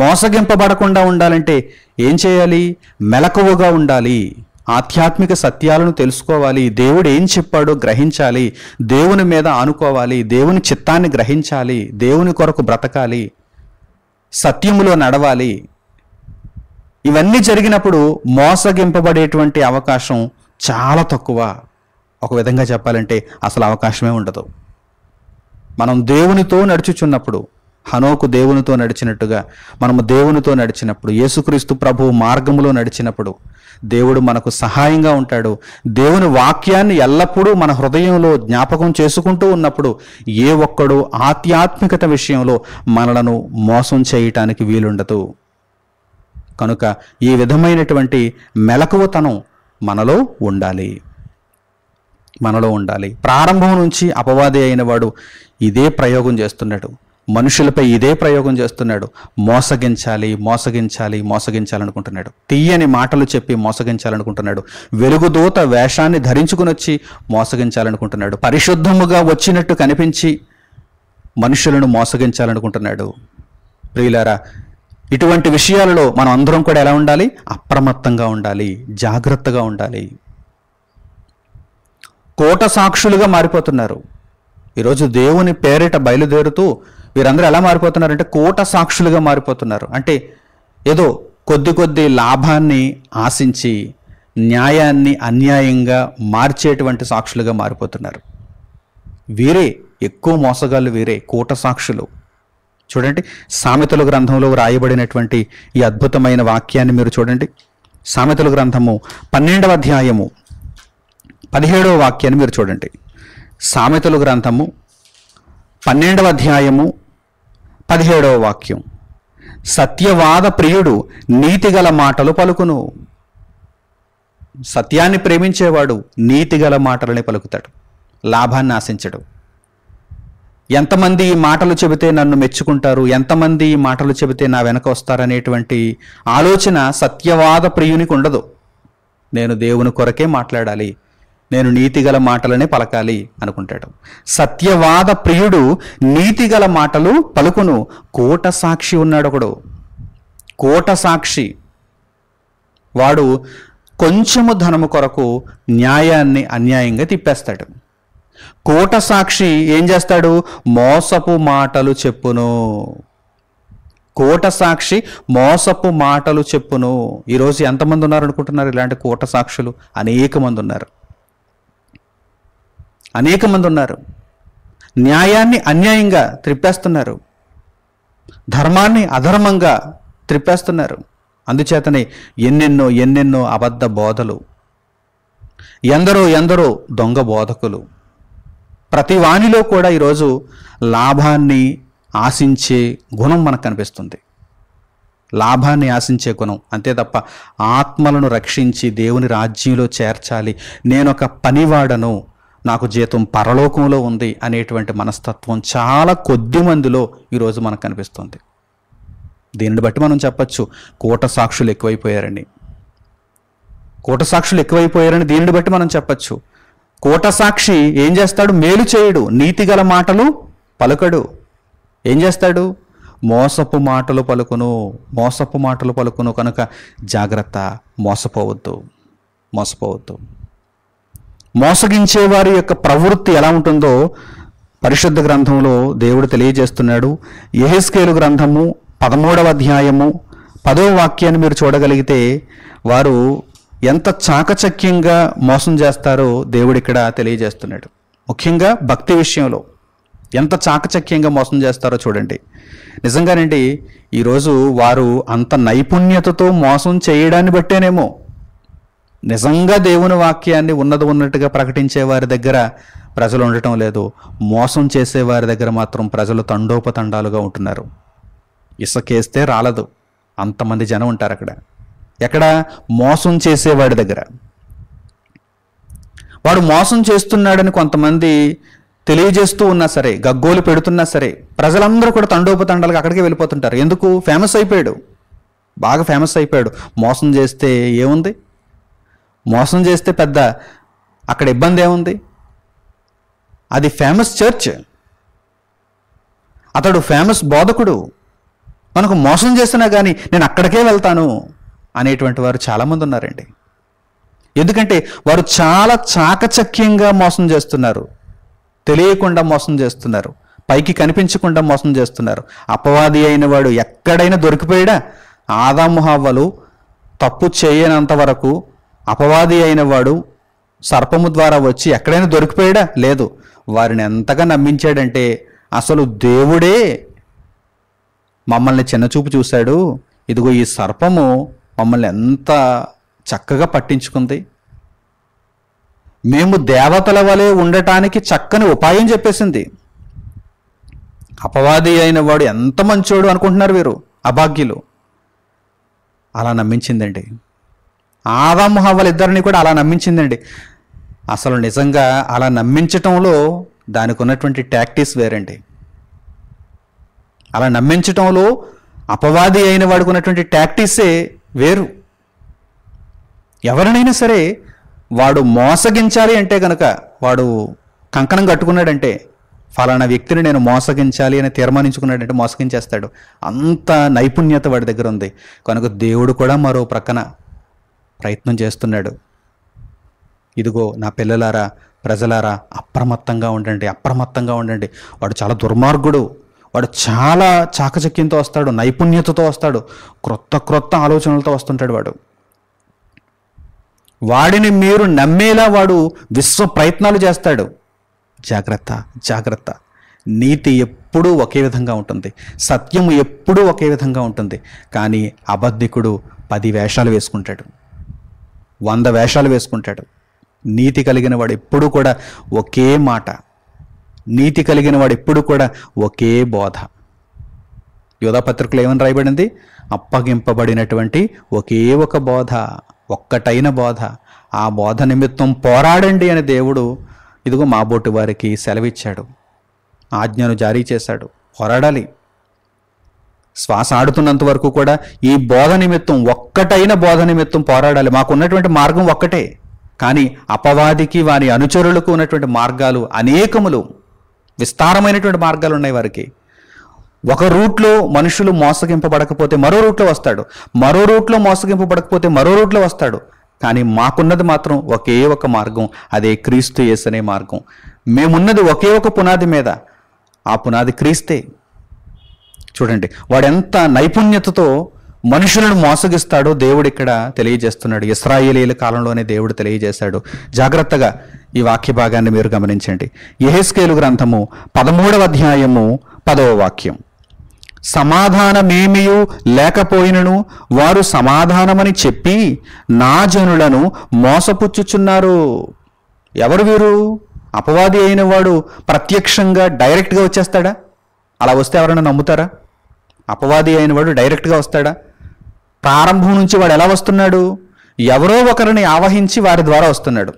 మోసగింపబడకుండా ఉండాలంటే ఏం చేయాలి? మెలకువగా ఉండాలి, ఆధ్యాత్మిక సత్యాలను తెలుసుకోవాలి, దేవుడు ఏం చెప్పాడో గ్రహించాలి, దేవుని మీద ఆనుకోవాలి, దేవుని చిత్తాన్ని గ్రహించాలి, దేవుని కొరకు బ్రతకాలి, సత్యములో నడవాలి. ఇవన్నీ జరిగినప్పుడు మోసగింపబడేటువంటి అవకాశం చాలా తక్కువ. ఒక విధంగా చెప్పాలంటే అసలు అవకాశమే ఉండదు. మనం దేవునితో నడుచుచున్నప్పుడు, హనోకు దేవునితో నడిచినట్టుగా మనము దేవునితో నడిచినప్పుడు, యేసుక్రీస్తు ప్రభువు మార్గములో నడిచినప్పుడు దేవుడు మనకు సహాయంగా ఉంటాడు. దేవుని వాక్యాన్ని ఎల్లప్పుడూ మన హృదయంలో జ్ఞాపకం చేసుకుంటూ ఉన్నప్పుడు ఏ ఒక్కడు ఆధ్యాత్మికత విషయంలో మనలను మోసం చేయటానికి వీలుండదు. కనుక ఈ విధమైనటువంటి మెలకువతనం మనలో ఉండాలి, మనలో ఉండాలి. ప్రారంభం నుంచి అపవాది అయిన వాడు ఇదే ప్రయోగం చేస్తున్నాడు, మనుషులపై ఇదే ప్రయోగం చేస్తున్నాడు. మోసగించాలి, మోసగించాలి, మోసగించాలనుకుంటున్నాడు. తీయని మాటలు చెప్పి మోసగించాలనుకుంటున్నాడు. వెలుగుదూత వేషాన్ని ధరించుకుని వచ్చి మోసగించాలనుకుంటున్నాడు. పరిశుద్ధముగా వచ్చినట్టు కనిపించి మనుషులను మోసగించాలనుకుంటున్నాడు. ప్రియులారా, ఇటువంటి విషయాలలో మనం అందరం కూడా ఎలా ఉండాలి? అప్రమత్తంగా ఉండాలి, జాగ్రత్తగా ఉండాలి. కోట సాక్షులుగా మారిపోతున్నారు. ఈరోజు దేవుని పేరిట బయలుదేరుతూ వీరందరూ ఎలా మారిపోతున్నారంటే కోట సాక్షులుగా మారిపోతున్నారు. అంటే ఏదో కొద్ది లాభాన్ని ఆశించి న్యాయాన్ని అన్యాయంగా మార్చేటువంటి సాక్షులుగా మారిపోతున్నారు. వీరే ఎక్కువ మోసగాళ్ళు, వీరే కోట సాక్షులు. చూడండి, సామెతల గ్రంథంలో రాయబడినటువంటి ఈ అద్భుతమైన వాక్యాన్ని మీరు చూడండి. సామెతల గ్రంథము 12వ అధ్యాయము 17వ వాక్యాన్ని మీరు చూడండి. సామెతల గ్రంథము 12వ అధ్యాయము 17వ వాక్యం. సత్యవాద ప్రియుడు నీతిగల మాటలు పలుకును. సత్యాన్ని ప్రేమించేవాడు నీతిగల మాటలనే పలుకుతాడు, లాభాన్ని ఆశించడు. ఎంతమంది ఈ మాటలు చెబితే నన్ను మెచ్చుకుంటారు, ఎంతమంది ఈ మాటలు చెబితే నా వెనక వస్తారనేటువంటి ఆలోచన సత్యవాద ప్రియునికి ఉండదు. నేను దేవుని కొరకే మాట్లాడాలి, నేను నీతిగల మాటలనే పలకాలి అనుకుంటాడు. సత్యవాద ప్రియుడు నీతిగల మాటలు పలుకును. కోట సాక్షి ఉన్నాడు ఒకడు, కోట సాక్షి. వాడు కొంచెము ధనము కొరకు న్యాయాన్ని అన్యాయంగా తిప్పేస్తాడు. కోట సాక్షి ఏం చేస్తాడు? మోసపు మాటలు చెప్పును. కోట సాక్షి మోసపు మాటలు చెప్పును. ఈరోజు ఎంతమంది ఉన్నారు అనుకుంటున్నారు ఇలాంటి కోట సాక్షులు? అనేక మంది ఉన్నారు, అనేక మంది ఉన్నారు. న్యాయాన్ని అన్యాయంగా త్రిప్పేస్తున్నారు, ధర్మాన్ని అధర్మంగా త్రిప్పేస్తున్నారు. అందుచేతనే ఎన్నెన్నో ఎన్నెన్నో అబద్ధ బోధలు, ఎందరో దొంగ బోధకులు. ప్రతి వానిలో కూడా ఈరోజు లాభాన్ని ఆశించే గుణం మనకు కనిపిస్తుంది. లాభాన్ని ఆశించే గుణం, అంతే తప్ప ఆత్మలను రక్షించి దేవుని రాజ్యంలో చేర్చాలి, నేనొక పనివాడను, నాకు జీతం పరలోకంలో ఉంది అనేటువంటి మనస్తత్వం చాలా కొద్ది మందిలో ఈరోజు మనకు కనిపిస్తుంది. దీనిని బట్టి మనం చెప్పచ్చు కోట సాక్షులు ఎక్కువైపోయారని. కోట సాక్షులు ఎక్కువైపోయారని దీనిని బట్టి మనం చెప్పచ్చు. కోట సాక్షి ఏం చేస్తాడు? మేలు చేయడు, నీతిగల మాటలు పలుకడు. ఏం చేస్తాడు? మోసపు మాటలు పలుకును, మోసపు మాటలు పలుకును. కనుక జాగ్రత్త, మోసపోవద్దు, మోసపోవద్దు. మోసగించే వారి యొక్క ప్రవృత్తి ఎలా ఉంటుందో పరిశుద్ధ గ్రంథంలో దేవుడు తెలియజేస్తున్నాడు. యెహెజ్కేలు గ్రంథము 13వ అధ్యాయము 10వ వాక్యాన్ని మీరు చూడగలిగితే వారు ఎంత చాకచక్యంగా మోసం చేస్తారో దేవుడు ఇక్కడ తెలియజేస్తున్నాడు. ముఖ్యంగా భక్తి విషయంలో ఎంత చాకచక్యంగా మోసం చేస్తారో చూడండి. నిజంగానండి, ఈరోజు వారు అంత నైపుణ్యతతో మోసం చేయడాన్ని బట్టేనేమో నిజంగా దేవుని వాక్యాన్ని ఉన్నది ఉన్నట్టుగా ప్రకటించే వారి దగ్గర ప్రజలు ఉండటం లేదు, మోసం చేసే వారి దగ్గర మాత్రం ప్రజలు తండోపతండాలుగా ఉంటున్నారు. ఇసుకేస్తే రాలదు, అంతమంది జనం ఉంటారు అక్కడ. ఎక్కడ? మోసం చేసేవాడి దగ్గర. వాడు మోసం చేస్తున్నాడని కొంతమంది తెలియజేస్తూ ఉన్నా సరే, గగ్గోలు పెడుతున్నా సరే, ప్రజలందరూ కూడా తండోపతండాలుగా అక్కడికే వెళ్ళిపోతుంటారు. ఎందుకు? ఫేమస్ అయిపోయాడు, బాగా ఫేమస్ అయిపోయాడు. మోసం చేస్తే ఏముంది? మోసం చేస్తే పెద్ద అక్కడ ఇబ్బంది ఏముంది? అది ఫేమస్ చర్చ్, అతడు ఫేమస్ బోధకుడు, మనకు మోసం చేసినా కానీ నేను అక్కడికే వెళ్తాను అనేటువంటి వారు చాలామంది ఉన్నారండి. ఎందుకంటే వారు చాలా చాకచక్యంగా మోసం చేస్తున్నారు, తెలియకుండా మోసం చేస్తున్నారు, పైకి కనిపించకుండా మోసం చేస్తున్నారు. అపవాది అయిన వాడు ఎక్కడైనా దొరికిపోయాడా? ఆదాము హవ్వలు తప్పు చేయనంత వరకు అపవాది అయిన వాడు సర్పము ద్వారా వచ్చి ఎక్కడైనా దొరికిపోయాడా? లేదు. వారిని ఎంతగా నమ్మించాడంటే అసలు దేవుడే మమ్మల్ని చిన్నచూపు చూశాడు, ఇదిగో ఈ సర్పము మమ్మల్ని ఎంత చక్కగా పట్టించుకుంది, మేము దేవతల వలె ఉండటానికి చక్కని ఉపాయం చెప్పేసింది. అపవాది అయిన వాడు ఎంత మంచోడు అనుకుంటున్నారు వీరు, అభాగ్యులు. అలా నమ్మించిందండి. ఆదాము హవ్వలు ఇద్దరిని కూడా అలా నమ్మించిందండి. అసలు నిజంగా అలా నమ్మించటంలో దానికి ఉన్నటువంటి టాక్టిక్స్ వేరండి. అలా నమ్మించటంలో అపవాది అయిన వాడికి ఉన్నటువంటి టాక్టిక్సే వేరు. ఎవరినైనా సరే వాడు మోసగించాలి అంటే కనుక, వాడు కంకణం కట్టుకున్నాడంటే ఫలానా వ్యక్తిని నేను మోసగించాలి అని తీర్మానించుకున్నాడంటే మోసగించేస్తాడు. అంత నైపుణ్యత వాడి దగ్గర ఉంది. కనుక దేవుడు కూడా మరో ప్రక్కన ప్రయత్నం చేస్తున్నాడు. ఇదిగో నా పిల్లలారా, ప్రజలారా, అప్రమత్తంగా ఉండండి, అప్రమత్తంగా ఉండండి. వాడు చాలా దుర్మార్గుడు, వాడు చాలా చాకచక్యంతో వస్తాడు, నైపుణ్యతతో వస్తాడు, క్రొత్త క్రొత్త ఆలోచనలతో వస్తుంటాడు. వాడిని మీరు నమ్మేలా వాడు విశ్వ ప్రయత్నాలు చేస్తాడు. జాగ్రత్త, జాగ్రత్త. నీతి ఎప్పుడూ ఒకే విధంగా ఉంటుంది, సత్యము ఎప్పుడూ ఒకే విధంగా ఉంటుంది. కానీ అబద్ధికుడు 10 వేషాలు వేసుకుంటాడు, 100 వేషాలు వేసుకుంటాడు. నీతి కలిగిన వాడు ఎప్పుడూ కూడా ఒకే మాట, నీతి కలిగిన వాడు ఎప్పుడు కూడా ఒకే బోధ. యోధాపత్రికలో ఏమని రాయబడింది? అప్పగింపబడినటువంటి ఒకే ఒక బోధ, ఒక్కటైన బోధ. ఆ బోధ నిమిత్తం పోరాడండి అని దేవుడు ఇదిగో మా బోటి వారికి సెలవిచ్చాడు, ఆజ్ఞను జారీ చేశాడు. పోరాడాలి. శ్వాస ఆడుతున్నంత వరకు కూడా ఈ బోధ నిమిత్తం, ఒక్కటైన బోధ నిమిత్తం పోరాడాలి. మాకున్నటువంటి మార్గం ఒక్కటే, కానీ అపవాదికి వారి అనుచరులకు ఉన్నటువంటి మార్గాలు అనేకములు, విస్తారమైనటువంటి మార్గాలు ఉన్నాయి వారికి. ఒక రూట్లో మనుషులు మోసగింపబడకపోతే మరో రూట్లో వస్తాడు, మరో రూట్లో మోసగింపబడకపోతే మరో రూట్లో వస్తాడు. కానీ మాకున్నది మాత్రం ఒకే ఒక మార్గం, అదే క్రీస్తు యేసు అనే మార్గం. మేమున్నది ఒకే ఒక పునాది మీద, ఆ పునాది క్రీస్తే. చూడండి వాడు ఎంత నైపుణ్యతతో మనుషులను మోసగిస్తాడో దేవుడు ఇక్కడ తెలియజేస్తున్నాడు. ఇశ్రాయేలీల కాలంలోనే దేవుడు తెలియజేశాడు. జాగ్రత్తగా ఈ వాక్య భాగాన్ని మీరు గమనించండి. యెహెజ్కేలు గ్రంథము 13వ అధ్యాయము 10వ వాక్యం. సమాధానమేమియు లేకపోయినను వారు సమాధానమని చెప్పి నా జనులను మోసపుచ్చుచున్నారు. ఎవరు వీరు? అపవాది అయిన వాడు ప్రత్యక్షంగా డైరెక్ట్గా వచ్చేస్తాడా? అలా వస్తే ఎవరైనా నమ్ముతారా? అపవాది అయిన వాడు డైరెక్ట్గా వస్తాడా? ప్రారంభం నుంచి వాడు ఎలా వస్తున్నాడు? ఎవరో ఒకరిని ఆవహించి వారి ద్వారా వస్తున్నాడు.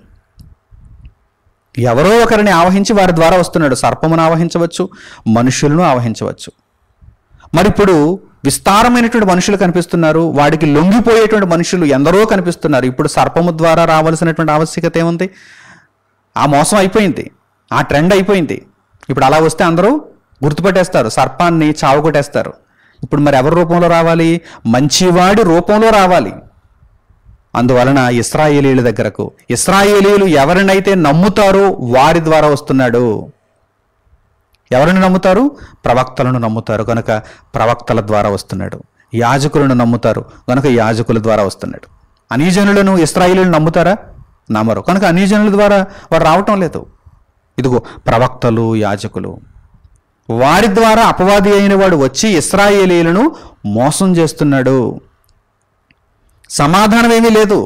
ఎవరో ఒకరిని ఆవహించి వారి ద్వారా వస్తున్నాడు. సర్పమును ఆవహించవచ్చు, మనుషులను ఆవహించవచ్చు. మరి ఇప్పుడు విస్తారమైనటువంటి మనుషులు కనిపిస్తున్నారు, వాడికి లొంగిపోయేటువంటి మనుషులు ఎందరో కనిపిస్తున్నారు. ఇప్పుడు సర్పము ద్వారా రావాల్సినటువంటి ఆవశ్యకత ఏముంది? ఆ మోసం అయిపోయింది, ఆ ట్రెండ్ అయిపోయింది. ఇప్పుడు అలా వస్తే అందరూ గుర్తుపట్టేస్తారు, సర్పాన్ని చావకొట్టేస్తారు. ఇప్పుడు మరి ఎవరి రూపంలో రావాలి? మంచివాడి రూపంలో రావాలి. అందువలన ఇశ్రాయేలీయుల దగ్గరకు, ఇశ్రాయేలీయులు ఎవరినైతే నమ్ముతారో వారి ద్వారా వస్తున్నాడు. ఎవరిని నమ్ముతారు? ప్రవక్తలను నమ్ముతారు కనుక ప్రవక్తల ద్వారా వస్తున్నాడు. యాజకులను నమ్ముతారు కనుక యాజకుల ద్వారా వస్తున్నాడు. అన్యజనులను ఇశ్రాయేలీయులు నమ్ముతారా? నమ్మరు కనుక అన్యజనుల ద్వారా వారు రావటం లేదు. ఇదిగో ప్రవక్తలు, యాజకులు, వారి ద్వారా అపవాది అయిన వాడు వచ్చి ఇశ్రాయేలీయులను మోసం చేస్తున్నాడు. సమాధానం ఏమీ లేదు.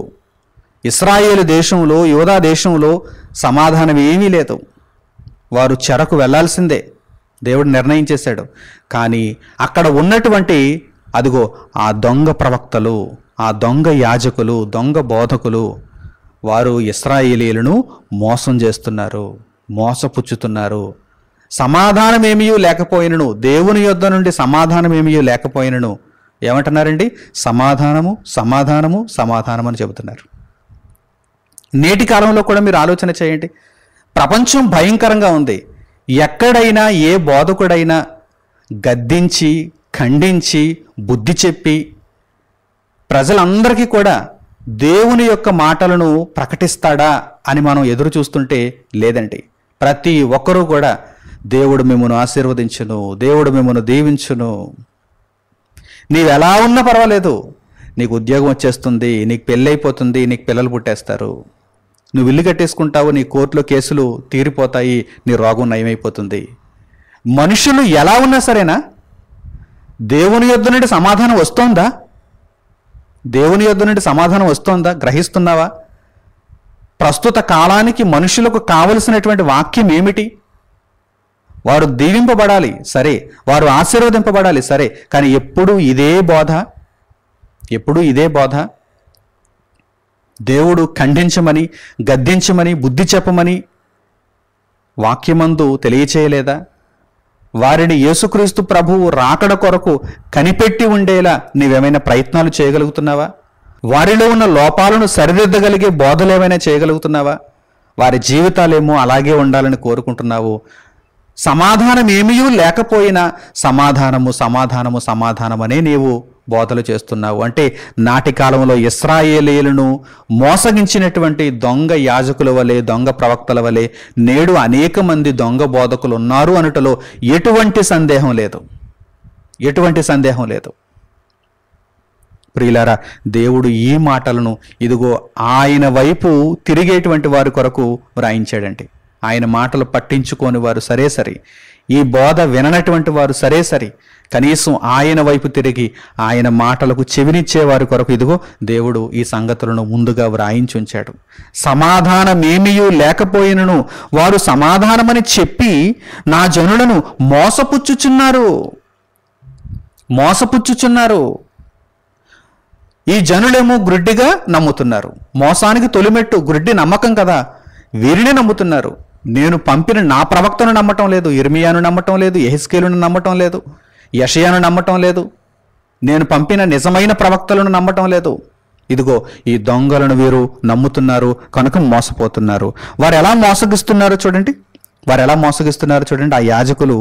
ఇశ్రాయేలు దేశంలో, యూదా దేశంలో సమాధానం ఏమీ లేదు. వారు చెరకు వెళ్లాల్సిందే, దేవుడు నిర్ణయం చేశాడు. కానీ అక్కడ ఉన్నటువంటి అదిగో ఆ దొంగ ప్రవక్తలు, ఆ దొంగ యాజకులు, దొంగ బోధకులు, వారు ఇశ్రాయేలీయులను మోసం చేస్తున్నారు, మోసపుచ్చుతున్నారు. సమాధానమేమీ లేకపోయినను, దేవుని యొద్ద నుండి సమాధానమేమీ లేకపోయినను ఏమంటున్నారండి? సమాధానము, సమాధానము, సమాధానం అని చెబుతున్నారు. నేటి కాలంలో కూడా మీరు ఆలోచన చేయండి. ప్రపంచం భయంకరంగా ఉంది. ఎక్కడైనా ఏ బోధకుడైనా గద్దించి, ఖండించి, బుద్ధి చెప్పి ప్రజలందరికీ కూడా దేవుని యొక్క మాటలను ప్రకటిస్తాడా అని మనం ఎదురు చూస్తుంటే లేదండి. ప్రతి ఒక్కరూ కూడా దేవుడు మిమ్మల్ని ఆశీర్వదించును, దేవుడు మిమ్మల్ని దీవించును, నీవు ఎలా ఉన్నా పర్వాలేదు, నీకు ఉద్యోగం వచ్చేస్తుంది, నీకు పెళ్ళైపోతుంది, నీకు పిల్లలు పుట్టేస్తారు, నువ్వు ఇల్లు కట్టేసుకుంటావు, నీ కోర్టులో కేసులు తీరిపోతాయి, నీ రోగం నయమైపోతుంది. మనుషులు ఎలా ఉన్నా సరేనా? దేవుని యొద్ద నుండి సమాధానం వస్తోందా? దేవుని యొద్ద నుండి సమాధానం వస్తోందా? గ్రహిస్తున్నావా? ప్రస్తుత కాలానికి మనుషులకు కావలసినటువంటి వాక్యం ఏమిటి? వారు దీవింపబడాలి సరే, వారు ఆశీర్వదింపబడాలి సరే, కానీ ఎప్పుడూ ఇదే బోధ, ఎప్పుడూ ఇదే బోధ. దేవుడు ఖండించమని, గద్దించమని, బుద్ధి చెప్పమని వాక్యమందు తెలియచేయలేదా? వారిని యేసుక్రీస్తు ప్రభువు రాకడ కొరకు కనిపెట్టి ఉండేలా నీవేమైనా ప్రయత్నాలు చేయగలుగుతున్నావా? వారిలో ఉన్న లోపాలను సరిదిద్దగలిగే బోధలు ఏమైనా చేయగలుగుతున్నావా? వారి జీవితాలేమో అలాగే ఉండాలని కోరుకుంటున్నావు. సమాధానం ఏమీ లేకపోయినా సమాధానము, సమాధానము, సమాధానమనే నీవు బోధలు చేస్తున్నావు. అంటే నాటి కాలంలో ఇశ్రాయేలీయులను మోసగించినటువంటి దొంగ యాజకుల వలె, దొంగ ప్రవక్తల వలె నేడు అనేక మంది దొంగ బోధకులు ఉన్నారు అనుటలో ఎటువంటి సందేహం లేదు, ఎటువంటి సందేహం లేదు. ప్రియులారా, దేవుడు ఈ మాటలను ఇదిగో ఆయన వైపు తిరిగేటువంటి వారి కొరకు వ్రాయించాడండి. ఆయన మాటలు పట్టించుకోని వారు సరే సరే ఈ బోధ విననటువంటి వారు సరే కనీసం ఆయన వైపు తిరిగి ఆయన మాటలకు చెవినిచ్చేవారి కొరకు ఇదిగో దేవుడు ఈ సంగతులను ముందుగా వ్రాయించి ఉంచాడు. సమాధానమేమియూ లేకపోయినను వారు సమాధానమని చెప్పి నా జనులను మోసపుచ్చుచున్నారు. ఈ జనులేమో గ్రుడ్డిగా నమ్ముతున్నారు. మోసానికి తొలిమెట్టు గ్రుడ్డి నమ్మకం కదా, వీరినే నమ్ముతున్నారు. నేను పంపిన నా ప్రవక్తను నమ్మటం లేదు, ఇర్మియాను నమ్మటం లేదు, యెహెజ్కేలును నమ్మటం లేదు, యెషయాను నమ్మటం లేదు, నేను పంపిన నిజమైన ప్రవక్తలను నమ్మటం లేదు. ఇదిగో ఈ దొంగలను వీరు నమ్ముతున్నారు కనుక మోసపోతున్నారు. వారు ఎలా మోసగిస్తున్నారో చూడండి. ఆ యాజకులు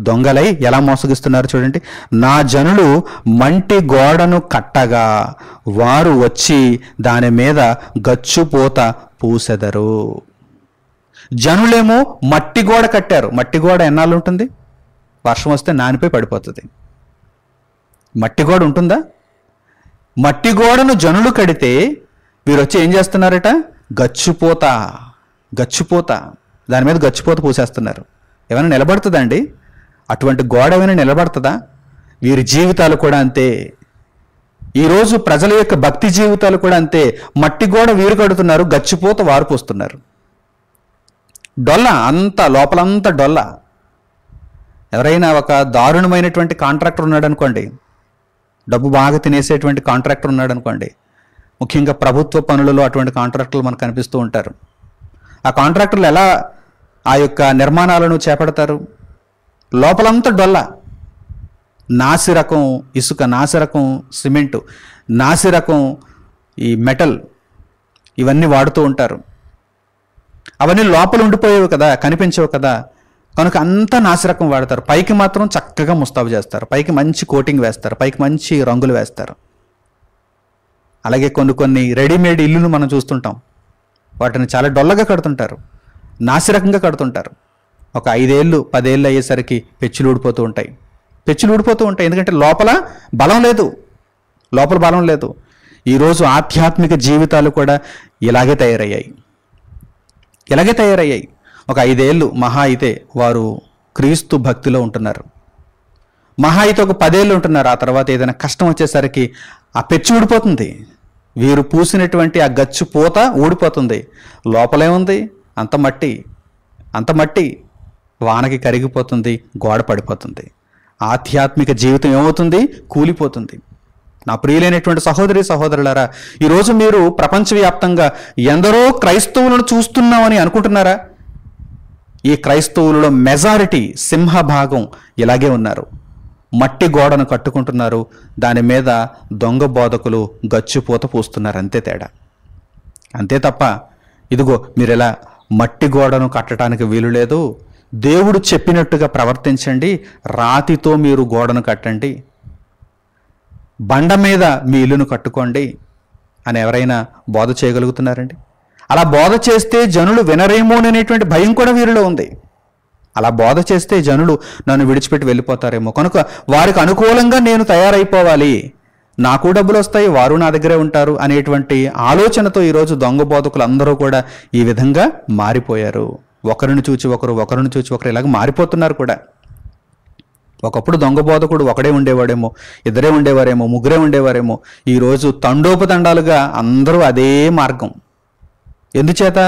దొంగలై ఎలా మోసగిస్తున్నారు చూడండి. నా జనులు మంటి గోడను కట్టగా వారు వచ్చి దాని మీద గచ్చుపోత పూసెదరు. జనులేమో మట్టి గోడ కట్టారు. మట్టి గోడ ఎన్నాళ్ళు ఉంటుంది? వర్షం వస్తే నానిపోయి పడిపోతుంది. మట్టి గోడ ఉంటుందా? మట్టి గోడను జనులు కడితే వీరు వచ్చి ఏం చేస్తున్నారట? గచ్చుపోత దాని మీద గచ్చిపోత పూసేస్తున్నారు. ఏమైనా నిలబడుతుందండి? అటువంటి గోడ ఏమైనా నిలబడుతుందా? వీరి జీవితాలు కూడా అంతే. ఈరోజు ప్రజల యొక్క భక్తి జీవితాలు కూడా అంతే. మట్టి గోడ వీరు కడుతున్నారు, గచ్చిపోత వారు పోస్తున్నారు. డొల్ల అంతా, లోపలంతా డొల్ల. ఎవరైనా ఒక దారుణమైనటువంటి కాంట్రాక్టర్ ఉన్నాడు అనుకోండి, డబ్బు బాగా తినేసేటువంటి కాంట్రాక్టర్ ఉన్నాడు అనుకోండి, ముఖ్యంగా ప్రభుత్వ పనులలో అటువంటి కాంట్రాక్టర్లు మనకు కనిపిస్తూ ఉంటారు. ఆ కాంట్రాక్టర్లు ఎలా ఆ యొక్క నిర్మాణాలను చేపడతారు? లోపలంతా డొల్ల, నాసిరకం ఇసుక, నాసిరకం సిమెంటు, నాసిరకం ఈ మెటల్, ఇవన్నీ వాడుతూ ఉంటారు. అవన్నీ లోపల ఉండిపోయేవి కదా, కనిపించవు కదా, కనుక అంతా నాసిరకం వాడతారు. పైకి మాత్రం చక్కగా ముస్తాబు చేస్తారు, పైకి మంచి కోటింగ్ వేస్తారు, పైకి మంచి రంగులు వేస్తారు. అలాగే కొన్ని రెడీమేడ్ ఇల్లును మనం చూస్తుంటాం. వాటిని చాలా డొల్లగా కడుతుంటారు, నాసిరకంగా కడుతుంటారు. ఒక 5 ఏళ్ళు 10 ఏళ్ళు అయ్యేసరికి పెచ్చులు ఊడిపోతూ ఉంటాయి. ఎందుకంటే లోపల బలం లేదు. ఈరోజు ఆధ్యాత్మిక జీవితాలు కూడా ఇలాగే తయారయ్యాయి. ఒక 5 ఏళ్ళు మహా అయితే వారు క్రీస్తు భక్తిలో ఉంటున్నారు. మహా అయితే ఒక 10 ఏళ్ళు ఉంటున్నారు. ఆ తర్వాత ఏదైనా కష్టం వచ్చేసరికి ఆ పెచ్చు ఊడిపోతుంది. వీరు పూసినటువంటి ఆ గచ్చు పూత ఊడిపోతుంది. లోపలేముంది? అంత మట్టి వానకి కరిగిపోతుంది, గోడ పడిపోతుంది. ఆధ్యాత్మిక జీవితం ఏమవుతుంది? కూలిపోతుంది. నా ప్రియులైనటువంటి సహోదరులారా, ఈరోజు మీరు ప్రపంచవ్యాప్తంగా ఎందరో క్రైస్తవులను చూస్తున్నామని అనుకుంటున్నారా? ఈ క్రైస్తవులలో మెజారిటీ, సింహభాగం ఇలాగే ఉన్నారు. మట్టి గోడను కట్టుకుంటున్నారు, దాని మీద దొంగ బోధకులు గచ్చిపోత పూస్తున్నారు. అంతే తేడా, అంతే తప్ప ఇదిగో మీరు ఇలా మట్టి గోడను కట్టడానికి వీలు లేదు. దేవుడు చెప్పినట్టుగా ప్రవర్తించండి, రాతితో మీరు గోడను కట్టండి, బండ మీద మీ ఇల్లును కట్టుకోండి అని ఎవరైనా బోధ చేయగలుగుతున్నారండి? అలా బోధ చేస్తే జనులు వినరేమోననేటువంటి భయం కూడా వీరిలో ఉంది. అలా బోధ చేస్తే జనులు నన్ను విడిచిపెట్టి వెళ్ళిపోతారేమో, కనుక వారికి అనుకూలంగా నేను తయారైపోవాలి, నాకు డబ్బులు వస్తాయి, వారు నా దగ్గరే ఉంటారు అనేటువంటి ఆలోచనతో ఈరోజు దొంగ బోధకులు అందరూ కూడా ఈ విధంగా మారిపోయారు. ఒకరిని చూచి ఒకరు ఇలాగ మారిపోతున్నారు కూడా. ఒకప్పుడు దొంగ బోధకుడు ఒకడే ఉండేవాడేమో, ఇద్దరే ఉండేవారేమో, ముగ్గురే ఉండేవారేమో. ఈరోజు తండోపతండాలుగా అందరూ అదే మార్గం. ఎందుచేత?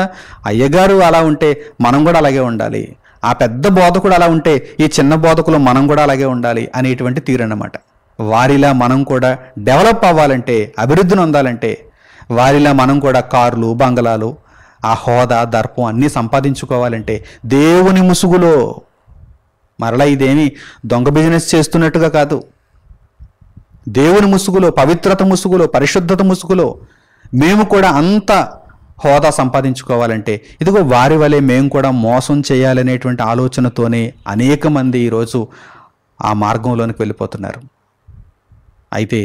అయ్యగారు అలా ఉంటే మనం కూడా అలాగే ఉండాలి, ఆ పెద్ద బోధకుడు అలా ఉంటే ఈ చిన్న బోధకులు మనం కూడా అలాగే ఉండాలి అనేటువంటి తీరన్నమాట. వారిలా మనం కూడా డెవలప్ అవ్వాలంటే, అభివృద్ధిని పొందాలంటే, వారిలా మనం కూడా కార్లు, బంగళాలు, ఆ హోదా, దర్పం అన్నీ సంపాదించుకోవాలంటే దేవుని ముసుగులో, మరలా ఇదేమి దొంగ బిజినెస్ చేస్తున్నట్టుగా కాదు, దేవుని ముసుగులో, పవిత్రత ముసుగులో, పరిశుద్ధత ముసుగులో మేము కూడా అంత హోదా సంపాదించుకోవాలంటే ఇదిగో వారి వలె మేము కూడా మోసం చేయాలనేటువంటి ఆలోచనతోనే అనేక మంది ఈరోజు ఆ మార్గంలోనికి వెళ్ళిపోతున్నారు. అయితే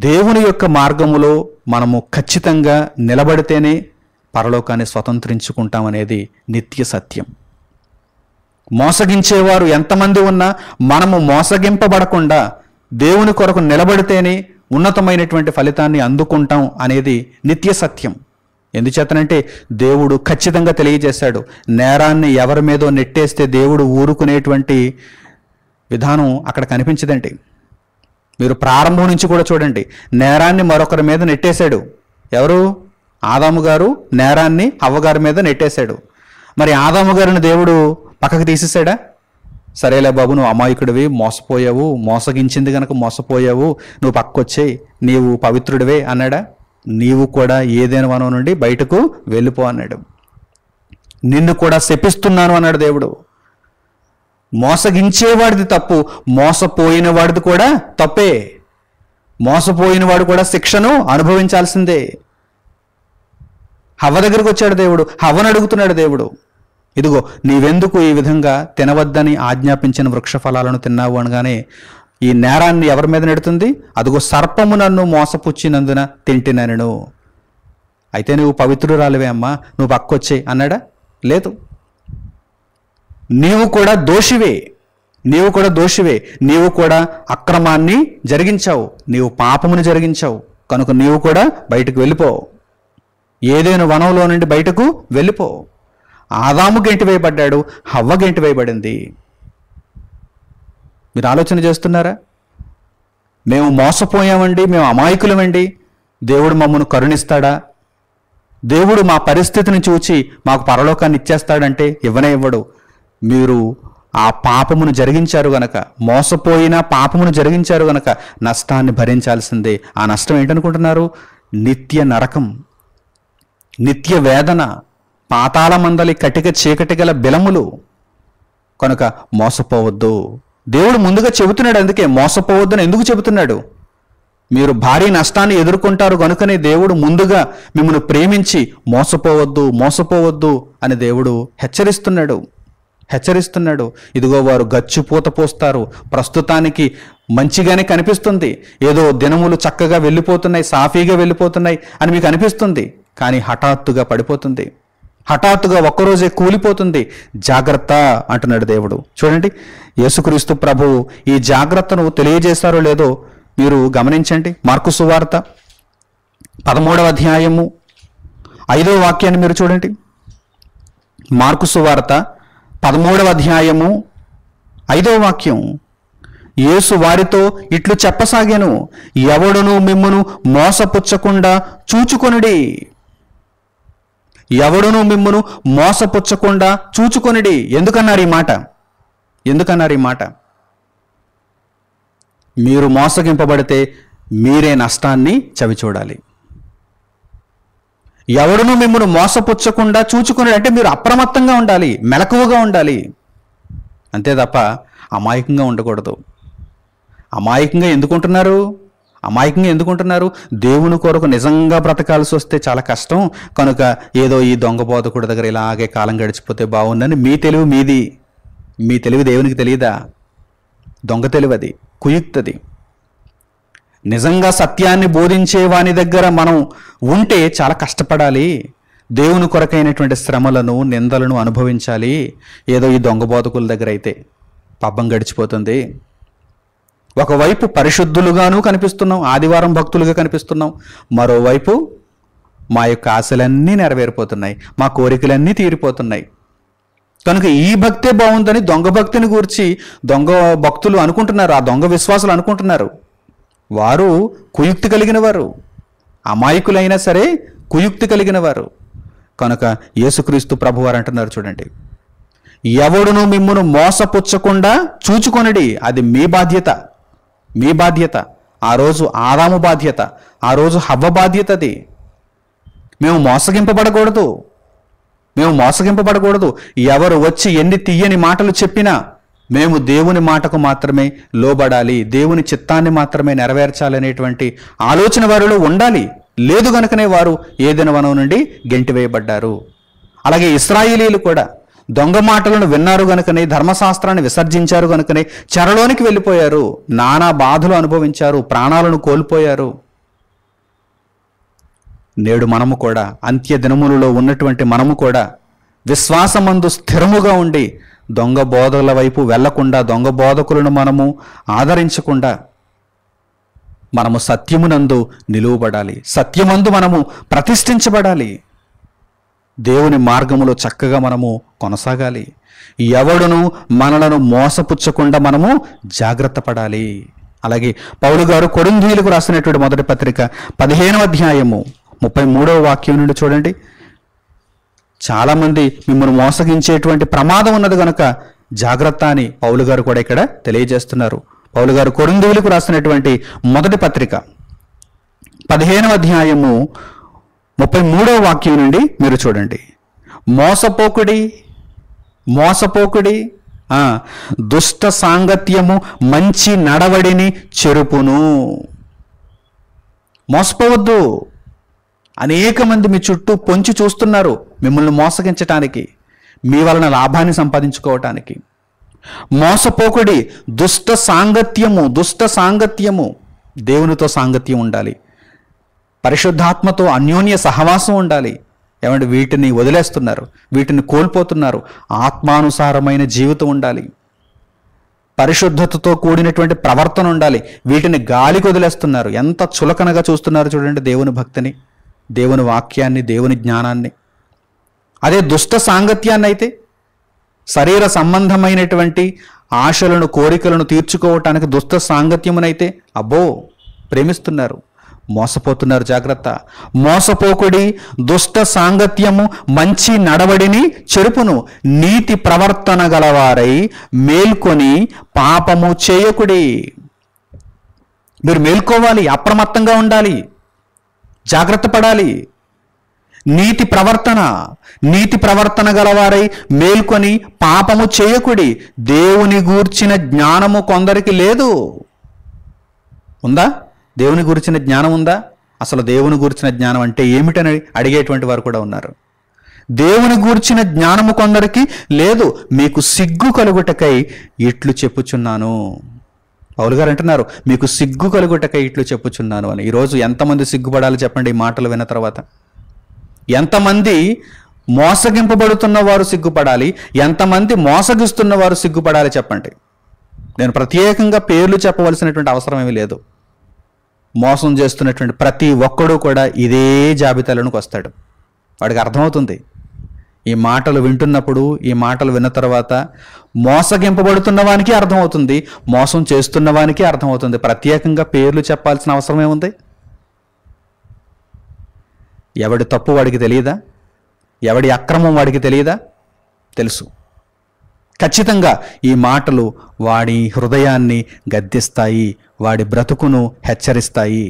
దేవుని యొక్క మార్గములో మనము ఖచ్చితంగా నిలబడితేనే పరలోకాన్ని స్వతంత్రించుకుంటామనేది నిత్య సత్యం. మోసగించేవారు ఎంతమంది ఉన్నా మనము మోసగింపబడకుండా దేవుని కొరకు నిలబడితేనే ఉన్నతమైనటువంటి ఫలితాన్ని అందుకుంటాం అనేది నిత్య సత్యం. ఎందుచేతనంటే దేవుడు ఖచ్చితంగా తెలియజేశాడు, నేరాన్ని ఎవరి మీదో నెట్టేస్తే దేవుడు ఊరుకునేటువంటి విధానం అక్కడ కనిపించదండి. మీరు ప్రారంభం నుంచి కూడా చూడండి, నేరాన్ని మరొకరి మీద నెట్టేశాడు. ఎవరు? ఆదాము గారు నేరాన్ని హవ్వగారి మీద నెట్టేశాడు. మరి ఆదాము గారిని దేవుడు పక్కకు తీసేశాడా? సరేలే బాబు, నువ్వు అమాయకుడివి, మోసపోయావు, మోసగించింది గనక మోసపోయావు, నువ్వు పక్కొచ్చేయి, నీవు పవిత్రుడివే అన్నాడా? నీవు కూడా ఏదైనా వనం నుండి బయటకు వెళ్ళిపో అన్నాడు. నిన్ను కూడా శపిస్తున్నాను అన్నాడు దేవుడు. మోసగించేవాడిది తప్పు, మోసపోయిన వాడిది కూడా తప్పే. మోసపోయిన వాడు కూడా శిక్షను అనుభవించాల్సిందే. హవ్వ దగ్గరికి వచ్చాడు దేవుడు, హవ్వను అడుగుతున్నాడు దేవుడు, ఇదిగో నీవెందుకు ఈ విధంగా తినవద్దని ఆజ్ఞాపించిన వృక్ష ఫలాలను తిన్నావు అనగానే, ఈ నేరాన్ని ఎవరి మీద నెడుతుంది? అదిగో సర్పము నన్ను మోసపుచ్చినందున తింటినను. అయితే నువ్వు పవిత్రురాలివే అమ్మా, నువ్వు పక్కొచ్చేయి అన్నాడా? లేదు. నీవు కూడా దోషివే, నీవు కూడా దోషివే, నీవు కూడా అక్రమాన్ని జరిగించావు, నీవు పాపమును జరిగించావు, కనుక నీవు కూడా బయటకు వెళ్ళిపో, ఏదైనా వనంలో నుండి బయటకు వెళ్ళిపో. ఆదాము గెంటి వేయబడ్డాడు, హవ్వ గెంటి వేయబడింది. మీరు ఆలోచన చేస్తున్నారా? మేము మోసపోయామండి, మేము అమాయకులమండి, దేవుడు మమ్మల్ని కరుణిస్తాడా? దేవుడు మా పరిస్థితిని చూచి మాకు పరలోకాన్ని ఇచ్చేస్తాడంటే ఇవ్వనే ఇవ్వడు. మీరు ఆ పాపమును జరిగించారు గనక, మోసపోయిన పాపమును జరిగించారు గనక నష్టాన్ని భరించాల్సిందే. ఆ నష్టం ఏంటనుకుంటున్నారు? నిత్య నరకం, నిత్య వేదన, పాతాళ మందలి కటిక చీకటి గల బిలములు. కనుక మోసపోవద్దు. దేవుడు ముందుగా చెబుతున్నాడు. అందుకే మోసపోవద్దని ఎందుకు చెబుతున్నాడు? మీరు భారీ నష్టాన్ని ఎదుర్కొంటారు కనుకనే దేవుడు ముందుగా మిమ్మల్ని ప్రేమించి మోసపోవద్దు, మోసపోవద్దు అని దేవుడు హెచ్చరిస్తున్నాడు. ఇదిగో వారు గచ్చిపూత పోస్తారు, ప్రస్తుతానికి మంచిగానే కనిపిస్తుంది, ఏదో దినములు చక్కగా వెళ్ళిపోతున్నాయి, సాఫీగా వెళ్ళిపోతున్నాయి అని మీకు అనిపిస్తుంది. కానీ హఠాత్తుగా పడిపోతుంది, హఠాత్తుగా ఒక్కరోజే కూలిపోతుంది. జాగ్రత్త అంటున్నాడు దేవుడు. చూడండి, యేసుక్రీస్తు ప్రభువు ఈ జాగ్రత్తను తెలియజేశారో లేదో మీరు గమనించండి. మార్కు సువార్త 13వ అధ్యాయము 5వ వాక్యాన్ని మీరు చూడండి. మార్కు సువార్త 13వ అధ్యాయము 5వ వాక్యం. యేసు వారితో ఇట్లు చెప్పసాగాను, ఎవడును మిమ్మును మోసపుచ్చకుండా చూచుకొనుడి. ఎవడును మిమ్మును మోసపుచ్చకుండా చూచుకొనుడి. ఎందుకన్నారు ఈ మాట? మీరు మోసగింపబడితే మీరే నష్టాన్ని చవిచూడాలి. ఎవడును మిమ్మును మోసపుచ్చకుండా చూచుకొనుడి అంటే మీరు అప్రమత్తంగా ఉండాలి, మెలకువగా ఉండాలి, అంతే తప్ప అమాయకంగా ఉండకూడదు. అమాయకంగా ఎందుకుంటున్నారు? దేవుని కొరకు నిజంగా బ్రతకాల్సి వస్తే చాలా కష్టం కనుక ఏదో ఈ దొంగ బోధకుడి దగ్గర ఇలాగే కాలం గడిచిపోతే బాగుందని మీ తెలివి మీది. మీ తెలివి దేవునికి తెలియదా? దొంగ తెలివి అది, కుయుక్తది. నిజంగా సత్యాన్ని బోధించే వాని దగ్గర మనం ఉంటే చాలా కష్టపడాలి, దేవుని కొరకైనటువంటి శ్రమలను నిందలను అనుభవించాలి. ఏదో ఈ దొంగ బోధకుల దగ్గర అయితే పబ్బం గడిచిపోతుంది. ఒకవైపు పరిశుద్ధులుగాను కనిపిస్తున్నాం, ఆదివారం భక్తులుగా కనిపిస్తున్నాం, మరోవైపు మా యొక్క ఆశలన్నీ నెరవేరిపోతున్నాయి, మా కోరికలన్నీ తీరిపోతున్నాయి. కనుక ఈ భక్తే బాగుందని దొంగ భక్తిని గూర్చి దొంగ భక్తులు అనుకుంటున్నారు, ఆ దొంగ విశ్వాసులు అనుకుంటున్నారు. వారు కుయుక్తి కలిగిన వారు, అమాయకులైనా సరే కుయుక్తి కలిగిన వారు. కనుక యేసుక్రీస్తు ప్రభువారు అంటున్నారు, చూడండి, ఎవడును మిమ్మును మోసపుచ్చకుండా చూచుకొనుడి. అది మీ బాధ్యత. ఆ రోజు ఆదాము బాధ్యత, ఆ రోజు హవ్వ బాధ్యత. అది మేము మోసగింపబడకూడదు. ఎవరు వచ్చి ఎన్ని తీయని మాటలు చెప్పినా మేము దేవుని మాటకు మాత్రమే లోబడాలి, దేవుని చిత్తాన్ని మాత్రమే నెరవేర్చాలనేటువంటి ఆలోచన వారిలో ఉండాలి. లేదు గనుకనే వారు ఏదైనా వనం నుండి గెంటివేయబడ్డారు. అలాగే ఇశ్రాయేలీయులు కూడా దొంగ మాటలను విన్నారు గనుకనే, ధర్మశాస్త్రాన్ని విసర్జించారు గనుకనే చెరలోనికి వెళ్ళిపోయారు, నానా బాధలు అనుభవించారు, ప్రాణాలను కోల్పోయారు. నేడు మనము కూడా, అంత్య దినములలో ఉన్నటువంటి మనము కూడా విశ్వాసమందు స్థిరముగా ఉండి దొంగ బోధల వైపు వెళ్లకుండా, దొంగ బోధకులను మనము ఆదరించకుండా మనము సత్యమునందు నిలువబడాలి, సత్యమందు మనము ప్రతిష్ఠించబడాలి. దేవుని మార్గములో చక్కగా మనము కొనసాగాలి. ఎవడును మనలను మోసపుచ్చకుండా మనము జాగ్రత్త పడాలి. అలాగే పౌలు గారు కొరింథీయులకు రాసినటువంటి మొదటి పత్రిక 15వ అధ్యాయము 33వ వాక్యం నుండి చూడండి. చాలామంది మిమ్మల్ని మోసగించేటువంటి ప్రమాదం ఉన్నది కనుక జాగ్రత్త అని పౌలు గారు కూడా ఇక్కడ తెలియజేస్తున్నారు. పౌలు గారు కొరింథీయులకు రాసినటువంటి మొదటి పత్రిక 15వ అధ్యాయము 33వ వాక్యం నుండి మీరు చూడండి. మోసపోకుడి దుష్ట సాంగత్యము మంచి నడవడిని చెరుపును. మోసపోవద్దు. అనేక మంది మీ చుట్టూ పొంచి చూస్తున్నారు మిమ్మల్ని మోసగించటానికి, మీ వలన లాభాన్ని సంపాదించుకోవటానికి. మోసపోకుడి. దుష్ట సాంగత్యము దేవునితో సాంగత్యం ఉండాలి, పరిశుద్ధాత్మతో అన్యోన్య సహవాసం ఉండాలి. ఏమంటే వీటిని వదిలేస్తున్నారు, వీటిని కోల్పోతున్నారు. ఆత్మానుసారమైన జీవితం ఉండాలి, పరిశుద్ధతతో కూడినటువంటి ప్రవర్తన ఉండాలి. వీటిని గాలికి వదిలేస్తున్నారు. ఎంత చులకనగా చూస్తున్నారు చూడండి దేవుని భక్తిని, దేవుని వాక్యాన్ని, దేవుని జ్ఞానాన్ని. అదే దుష్ట సాంగత్యాన్ని అయితే, శరీర సంబంధమైనటువంటి ఆశలను, కోరికలను తీర్చుకోవటానికి దుష్ట సాంగత్యమునైతే అబ్బో ప్రేమిస్తున్నారు, మోసపోతున్నారు. జాగ్రత్త. మోసపోకుడి. దుష్ట సాంగత్యము మంచి నడవడిని చెరుపును. నీతి ప్రవర్తన గలవారై మేల్కొని పాపము చేయకుడి. మీరు మేల్కోవాలి, అప్రమత్తంగా ఉండాలి, జాగ్రత్త పడాలి. నీతి ప్రవర్తన గలవారై మేల్కొని పాపము చేయకుడి. దేవుని గూర్చిన జ్ఞానము కొందరికి లేదు. ఉందా? దేవుని గురించిన జ్ఞానం ఉందా? అసలు దేవుని గురించిన జ్ఞానం అంటే ఏమిటని అడిగేటువంటి వారు కూడా ఉన్నారు. దేవుని గూర్చిన జ్ఞానము కొందరికి లేదు. మీకు సిగ్గు కలుగుటకై ఇట్లు చెప్పుచున్నాను. పౌలు గారు అంటున్నారు, మీకు సిగ్గు కలుగుటకై ఇట్లు చెప్పుచున్నాను అని. ఈరోజు ఎంతమంది సిగ్గుపడాలి చెప్పండి ఈ మాటలు విన్న తర్వాత? ఎంతమంది మోసగింపబడుతున్న వారు సిగ్గుపడాలి, ఎంతమంది మోసగిస్తున్న వారు సిగ్గుపడాలి చెప్పండి. నేను ప్రత్యేకంగా పేర్లు చెప్పవలసినటువంటి అవసరం ఏమీ లేదు. మోసం చేస్తున్నటువంటి ప్రతి ఒక్కడూ కూడా ఇదే జాబితాలోనికి వస్తాడు. వాడికి అర్థమవుతుంది. ఈ మాటలు వింటున్నప్పుడు, ఈ మాటలు విన్న తర్వాత మోసగింపబడుతున్న వానికి అర్థమవుతుంది, మోసం చేస్తున్న వానికి అర్థమవుతుంది. ప్రత్యేకంగా పేర్లు చెప్పాల్సిన అవసరం ఏముంది? ఎవడి తప్పు వాడికి తెలియదా? ఎవడి అక్రమం వాడికి తెలియదా? తెలుసు. ఖచ్చితంగా ఈ మాటలు వాడి హృదయాన్ని గద్దిస్తాయి, వాడి బ్రతుకును హెచ్చరిస్తాయి.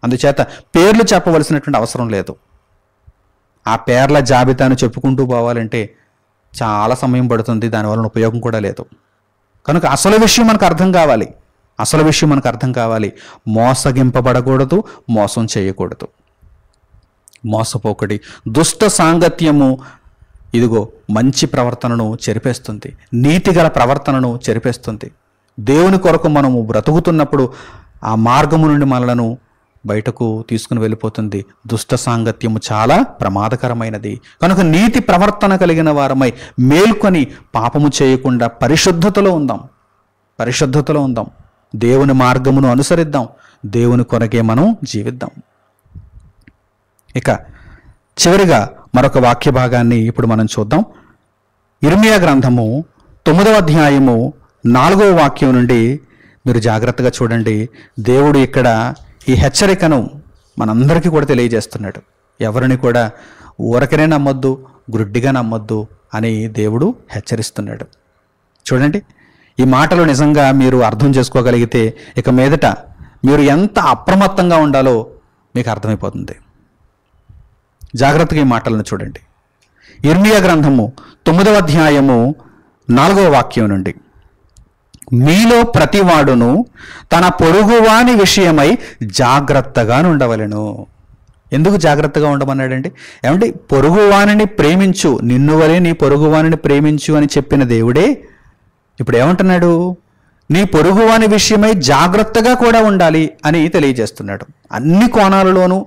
అందుచేత పేర్లు చెప్పవలసినటువంటి అవసరం లేదు. ఆ పేర్ల జాబితాను చెప్పుకుంటూ పోవాలంటే చాలా సమయం పడుతుంది, దానివల్ల ఉపయోగం కూడా లేదు. కనుక అసలు విషయం మనకు అర్థం కావాలి. మోసగింపబడకూడదు, మోసం చేయకూడదు. మోసపోకడి. దుష్ట సాంగత్యము ఇదిగో మంచి ప్రవర్తనను చెరిపేస్తుంది, నీతిగల ప్రవర్తనను చెరిపేస్తుంది. దేవుని కొరకు మనము బ్రతుకుతున్నప్పుడు ఆ మార్గము నుండి మనలను బయటకు తీసుకుని వెళ్ళిపోతుంది. దుష్ట సాంగత్యము చాలా ప్రమాదకరమైనది. కనుక నీతి ప్రవర్తన కలిగిన వారమై మేల్కొని పాపము చేయకుండా పరిశుద్ధతలో ఉందాం. దేవుని మార్గమును అనుసరిద్దాం, దేవుని కొరకే మనం జీవిద్దాం. ఇక చివరిగా మరొక వాక్య భాగాన్ని ఇప్పుడు మనం చూద్దాం. ఇర్మియా గ్రంథము 9వ అధ్యాయము 4వ వాక్యం నుండి మీరు జాగ్రత్తగా చూడండి. దేవుడు ఇక్కడ ఈ హెచ్చరికను మనందరికీ కూడా తెలియజేస్తున్నాడు. ఎవరిని కూడా ఊరకనే నమ్మొద్దు, గుడ్డిగా నమ్మొద్దు అని దేవుడు హెచ్చరిస్తున్నాడు. చూడండి, ఈ మాటలు నిజంగా మీరు అర్థం చేసుకోగలిగితే ఇక మీదట మీరు ఎంత అప్రమత్తంగా ఉండాలో మీకు అర్థమైపోతుంది. జాగ్రత్తగా ఈ మాటలను చూడండి. ఇర్మియా గ్రంథము 9వ అధ్యాయము 4వ వాక్యం నుండి, మీలో ప్రతివాడును తన పొరుగువాని విషయమై జాగ్రత్తగా ఉండవలెను. ఎందుకు జాగ్రత్తగా ఉండమన్నాడండి? ఏమంటే పొరుగువానిని ప్రేమించు, నిన్ను వలె నీ పొరుగువానిని ప్రేమించు అని చెప్పిన దేవుడే ఇప్పుడు ఏమంటున్నాడు? నీ పొరుగువాని విషయమై జాగ్రత్తగా కూడా ఉండాలి అని తెలియజేస్తున్నాడు. అన్ని కోణాలలోనూ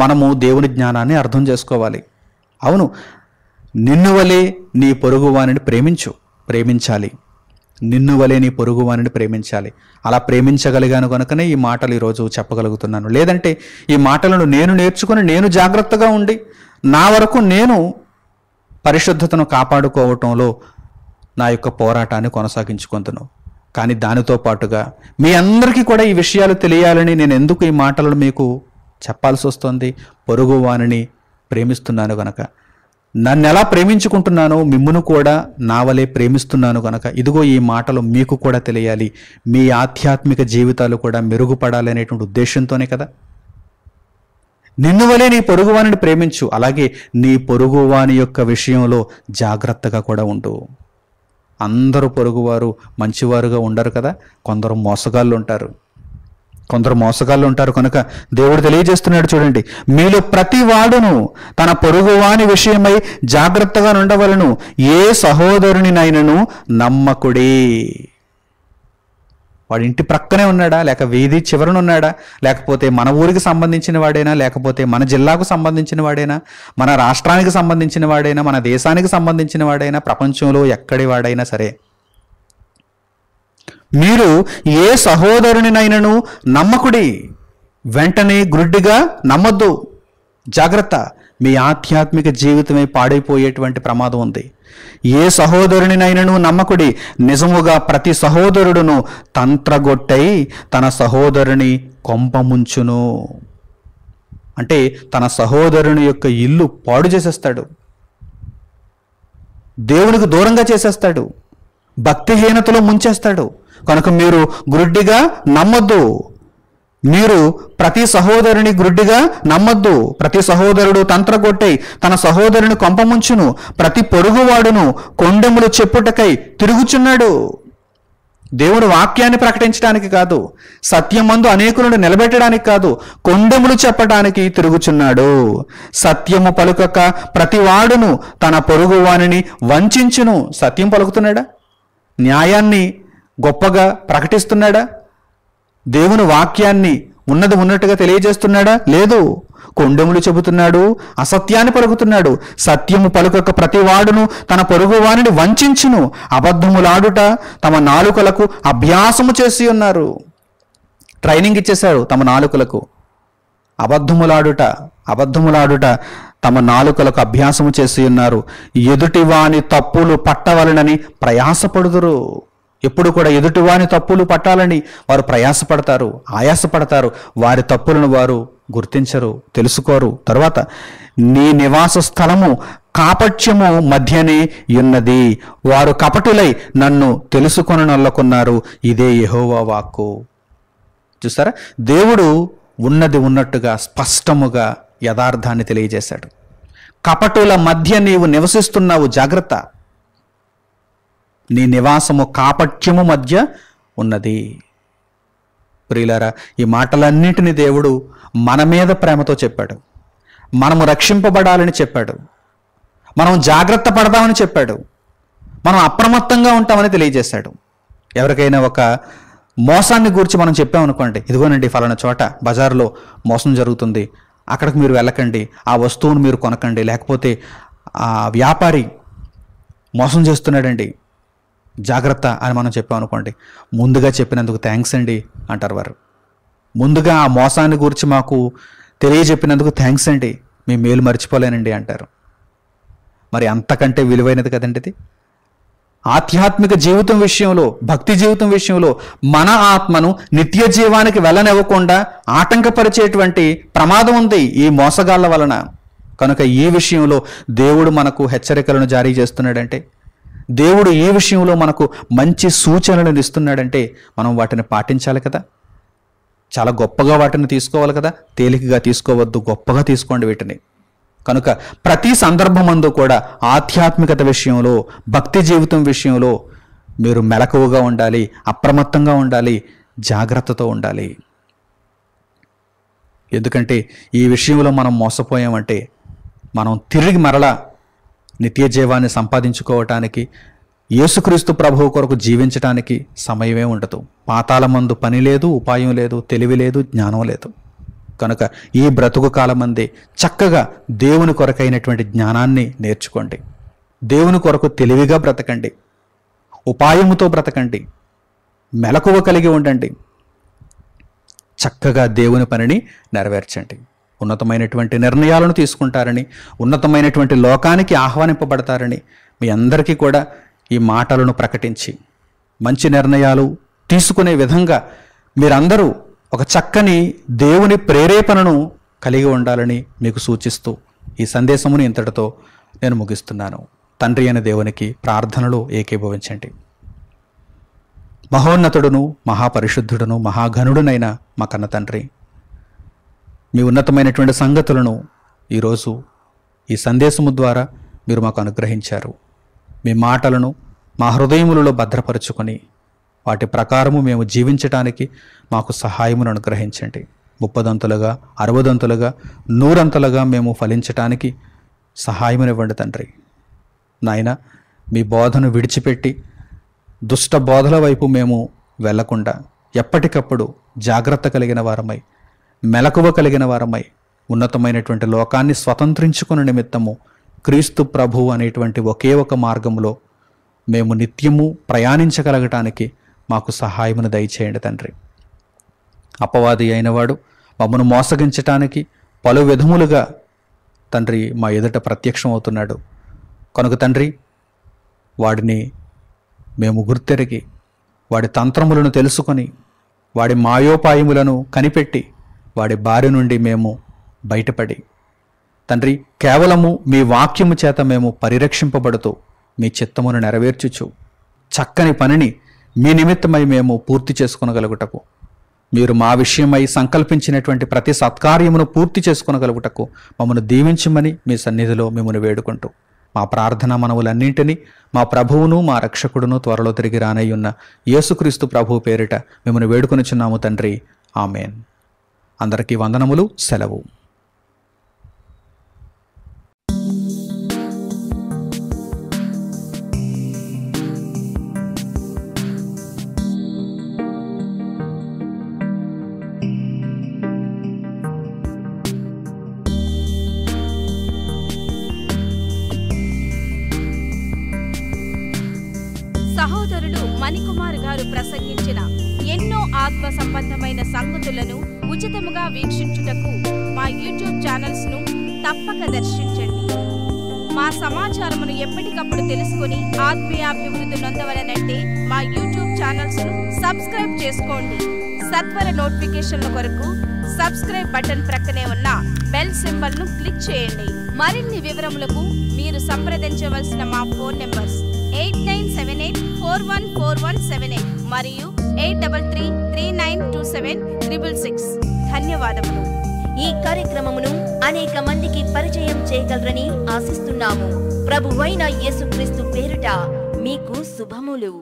మనము దేవుని జ్ఞానాన్ని అర్థం చేసుకోవాలి. అవును, నిన్ను వలె నీ పొరుగువానిని ప్రేమించాలి. నిన్ను వలె నీ పొరుగువానిని ప్రేమించాలి. అలా ప్రేమించగలిగాను కనుకనే ఈ మాటలు ఈరోజు చెప్పగలుగుతున్నాను. లేదంటే ఈ మాటలను నేను నేర్చుకుని నేను జాగ్రత్తగా ఉండి నా వరకు నేను పరిశుద్ధతను కాపాడుకోవటంలో నా యొక్క పోరాటాన్ని కొనసాగించుకుంటున్నాను. కానీ దానితో పాటుగా మీ అందరికీ కూడా ఈ విషయాలు తెలియాలని నేను ఎందుకు ఈ మాటలను మీకు చెప్పాల్సి వస్తుంది? పొరుగువానిని ప్రేమిస్తున్నాను గనక, నన్ను ఎలా ప్రేమించుకుంటున్నానో మిమ్మును కూడా నా వలె ప్రేమిస్తున్నాను గనక ఇదిగో ఈ మాటలు మీకు కూడా తెలియాలి, మీ ఆధ్యాత్మిక జీవితాలు కూడా మెరుగుపడాలి అనేటువంటి ఉద్దేశంతోనే కదా. నిన్ను వలె నీ పొరుగువానిని ప్రేమించు, అలాగే నీ పొరుగువాని యొక్క విషయంలో జాగ్రత్తగా కూడా ఉండు. అందరూ పొరుగువారు మంచివారుగా ఉండరు కదా, కొందరు మోసగాళ్ళు ఉంటారు. కనుక దేవుడు తెలియజేస్తున్నాడు చూడండి, మీలో ప్రతి వాడును తన పొరుగువాని విషయమై జాగ్రత్తగా ఉండవలను, ఏ సహోదరునినైనను నమ్మకుడి. వాడి ఇంటి ప్రక్కనే ఉన్నాడా, లేక వీధి చివరన ఉన్నాడా, లేకపోతే మన ఊరికి సంబంధించిన వాడైనా, లేకపోతే మన జిల్లాకు సంబంధించిన వాడైనా, మన రాష్ట్రానికి సంబంధించిన వాడైనా, మన దేశానికి సంబంధించిన వాడైనా, ప్రపంచంలో ఎక్కడి వాడైనా సరే, మీరు ఏ సహోదరునినైనను నమ్మకుడి. వెంటనే గుడ్డిగా నమ్మొద్దు. జాగ్రత్త, మీ ఆధ్యాత్మిక జీవితమే పాడైపోయేటువంటి ప్రమాదం ఉంది. ఏ సహోదరునినైనను నమ్మకుడి, నిజముగా ప్రతి సహోదరుడును తంత్రగొట్టై తన సహోదరుని కొంపముంచును. అంటే తన సహోదరుని యొక్క ఇల్లు పాడు చేసేస్తాడు, దేవునికి దూరంగా చేసేస్తాడు, భక్తిహీనతలో ముంచేస్తాడు. కనుక మీరు గుడ్డిగా నమ్మొద్దు. మీరు ప్రతి సహోదరుని గుడ్డిగా నమ్మొద్దు. ప్రతి సహోదరుడు తంత్రగొట్టై తన సహోదరుని కొంపముంచును. ప్రతి పొరుగువాడును కొండెములు చెప్పుటకై తిరుగుచున్నాడు. దేవుడు వాక్యాన్ని ప్రకటించడానికి కాదు, సత్యమందు అనేకులను నిలబెట్టడానికి కాదు, కొండెములు చెప్పడానికి తిరుగుచున్నాడు. సత్యము పలుకక ప్రతి వాడును తన పొరుగువానిని వంచించును. సత్యం పలుకుతున్నాడా? న్యాయాన్ని గొప్పగా ప్రకటిస్తున్నాడా? దేవుని వాక్యాన్ని ఉన్నది ఉన్నట్టుగా తెలియజేస్తున్నాడా? లేదు. కొండెములు చెబుతున్నాడు, అసత్యాన్ని పలుకుతున్నాడు. సత్యము పలుకక ప్రతివాడును తన పొరుగువానిని వంచించును. అబద్ధములాడుట తమ నాలుకలకు అభ్యాసము చేసి ఉన్నారు. ట్రైనింగ్ ఇచ్చేశాడు తమ నాలుకలకు. అబద్ధములాడుట తమ నాలుకలకు అభ్యాసము చేసి ఉన్నారు. ఎదుటివాని తప్పులు పట్టవలనని ప్రయాసపడుదురు. ఎప్పుడు కూడా ఎదుటివాని తప్పులు పట్టాలని వారు ప్రయాసపడతారు, ఆయాసపడతారు. వారి తప్పులను వారు గుర్తించరు, తెలుసుకోరు. తర్వాత నీ నివాస స్థలము కాపట్యము మధ్యనే ఉన్నది, వారు కపటులై నన్ను తెలుసుకొననొల్లకున్నారు. ఇదే యెహోవా వాక్కు. చూసారా, దేవుడు ఉన్నది ఉన్నట్టుగా స్పష్టముగా యథార్థాన్ని తెలియజేశాడు. కపటుల మధ్య నీవు నివసిస్తున్నావు, జాగ్రత్త. నీ నివాసము కాపట్యము మధ్య ఉన్నది. ప్రియులారా, ఈ మాటలన్నింటినీ దేవుడు మన మీద ప్రేమతో చెప్పాడు. మనము రక్షింపబడాలని చెప్పాడు, మనం జాగ్రత్త పడదామని చెప్పాడు, మనం అప్రమత్తంగా ఉంటామని తెలియజేశాడు. ఎవరికైనా ఒక మోసాన్ని గురించి మనం చెప్పామనుకోండి, ఇదిగోనండి ఫలానా చోట బజార్లో మోసం జరుగుతుంది, అక్కడికి మీరు వెళ్ళకండి, ఆ వస్తువును మీరు కొనకండి, లేకపోతే ఆ వ్యాపారి మోసం చేస్తున్నాడండి, జాగ్రత్త అని మనం చెప్పామనుకోండి, ముందుగా చెప్పినందుకు థ్యాంక్స్ అండి అంటారు వారు. ముందుగా ఆ మోసాన్ని గురించి మాకు తెలియజెప్పినందుకు థ్యాంక్స్ అండి, మీ మేలు మర్చిపోలేనండి అంటారు. మరి అంతకంటే విలువైనది కదండి ఇది. ఆధ్యాత్మిక జీవితం విషయంలో, భక్తి జీవితం విషయంలో మన ఆత్మను నిత్య జీవానికి వెళ్ళనివ్వకుండా ఆటంకపరిచేటువంటి ప్రమాదం ఉంది ఈ మోసగాళ్ళ వలన. కనుక ఈ విషయంలో దేవుడు మనకు హెచ్చరికలను జారీ చేస్తున్నాడంటే, దేవుడు ఈ విషయంలో మనకు మంచి సూచనలను ఇస్తున్నాడంటే మనం వాటిని పాటించాలి కదా. చాలా గొప్పగా వాటిని తీసుకోవాలి కదా, తేలికగా తీసుకోవద్దు, గొప్పగా తీసుకోండి వీటిని. కనుక ప్రతి సందర్భమందు కూడా ఆధ్యాత్మికత విషయంలో, భక్తి జీవితం విషయంలో మీరు మెలకువగా ఉండాలి, అప్రమత్తంగా ఉండాలి, జాగ్రత్తతో ఉండాలి. ఎందుకంటే ఈ విషయంలో మనం మోసపోయామంటే మనం తిరిగి మరలా నిత్య జీవాన్ని సంపాదించుకోవటానికి, యేసుక్రీస్తు ప్రభువు కొరకు జీవించటానికి సమయమే ఉండదు. పాతాళమందు పని లేదు, ఉపాయం లేదు, తెలివి లేదు, జ్ఞానం లేదు. కనుక ఈ బ్రతుకు కాలమందే చక్కగా దేవుని కొరకైనటువంటి జ్ఞానాన్ని నేర్చుకోండి, దేవుని కొరకు తెలివిగా బ్రతకండి, ఉపాయముతో బ్రతకండి, మెలకువ కలిగి ఉండండి, చక్కగా దేవుని పనిని నెరవేర్చండి. ఉన్నతమైనటువంటి నిర్ణయాలను తీసుకుంటారని, ఉన్నతమైనటువంటి లోకానికి ఆహ్వానింపబడతారని మీ అందరికీ కూడా ఈ మాటలను ప్రకటించి మంచి నిర్ణయాలు తీసుకునే విధంగా మీరందరూ ఒక చక్కని దేవుని ప్రేరేపణను కలిగి ఉండాలని మీకు సూచిస్తూ ఈ సందేశమును ఇంతటితో నేను ముగిస్తున్నాను. తండ్రి అయిన దేవునికి ప్రార్థనలో ఏకీభవించండి. మహోన్నతుడును, మహాపరిశుద్ధుడును, మహాఘనుడునైన మా కన్న తండ్రి, మీ ఉన్నతమైనటువంటి సంగతులను ఈరోజు ఈ సందేశము ద్వారా మీరు మాకు అనుగ్రహించారు. మీ మాటలను మా హృదయములలో భద్రపరుచుకొని వాటి ప్రకారము మేము జీవించటానికి మాకు సహాయమును అనుగ్రహించండి. 30 60 100 మేము ఫలించటానికి సహాయమునివ్వండి తండ్రి. నాయన, మీ బోధను విడిచిపెట్టి దుష్ట బోధల వైపు మేము వెళ్లకుండా ఎప్పటికప్పుడు జాగ్రత్త కలిగిన వారమై, మెలకువ కలిగిన వారమై, ఉన్నతమైనటువంటి లోకాన్ని స్వతంత్రించుకునే నిమిత్తము క్రీస్తు ప్రభు అనేటువంటి ఒకే ఒక మార్గంలో మేము నిత్యము ప్రయాణించగలగటానికి మాకు సహాయమును దయచేయండి తండ్రి. అపవాది అయినవాడు మమ్మను మోసగించటానికి పలు విధములుగా తండ్రి మా ఎదుట ప్రత్యక్షం అవుతున్నాడు. కనుక తండ్రి, వాడిని మేము గుర్తెరిగి వాడి తంత్రములను తెలుసుకొని వాడి మాయోపాయములను కనిపెట్టి వాడి బారి నుండి మేము బయటపడి తండ్రి, కేవలము మీ వాక్యము చేత మేము పరిరక్షింపబడుతూ మీ చిత్తమును నెరవేర్చుచు చక్కని పనిని మీ నిమిత్తమై మేము పూర్తి చేసుకొనగలుగుటకు, మీరు మా విషయమై సంకల్పించినటువంటి ప్రతి సత్కార్యమును పూర్తి చేసుకొనగలుగుటకు మమ్మను దీవించమని మీ సన్నిధిలో మిమ్మల్ని వేడుకుంటూ మా ప్రార్థన మనవులన్నింటినీ మా ప్రభువును మా రక్షకుడును త్వరలో తిరిగి రానయ్యున్న యేసుక్రీస్తు ప్రభు పేరిట మిమ్మల్ని వేడుకొనుచున్నాము తండ్రి. ఆమెన్. అందరికీ వందనములు. సెలవు. సహోదరులు మణికుమార్ గారు ప్రసంగించిన ఎన్నో ఆత్మ సంబంధమైన సంగతులను ఉచితముగా వీక్షించుటకు మా యూట్యూబ్ ఛానల్స్ ను తప్పక దర్శించండి. మా సమాచారమును ఎప్పటికప్పుడు తెలుసుకుని ఆత్మీయాభివృద్ధి నొందవలనంటే మా యూట్యూబ్ ఛానల్స్ ను సబ్స్క్రైబ్ చేసుకోండి. సత్వర నోటిఫికేషన్ల కొరకు సబ్స్క్రైబ్ బటన్ ప్రక్కనే ఉన్న బెల్ సింబల్ ను క్లిక్ చేయండి. మరిన్ని వివరములకు మీరు సంప్రదించవలసిన మా ఫోన్ నెంబర్స్ 8978414178 మరియు 83392766. ధన్యవాదములు. ఈ కార్యక్రమమును అనేక మందికి పరిచయం చేయగలరని ఆశిస్తున్నాము. ప్రభువైన యేసుక్రీస్తు పేరిట మీకు శుభములు.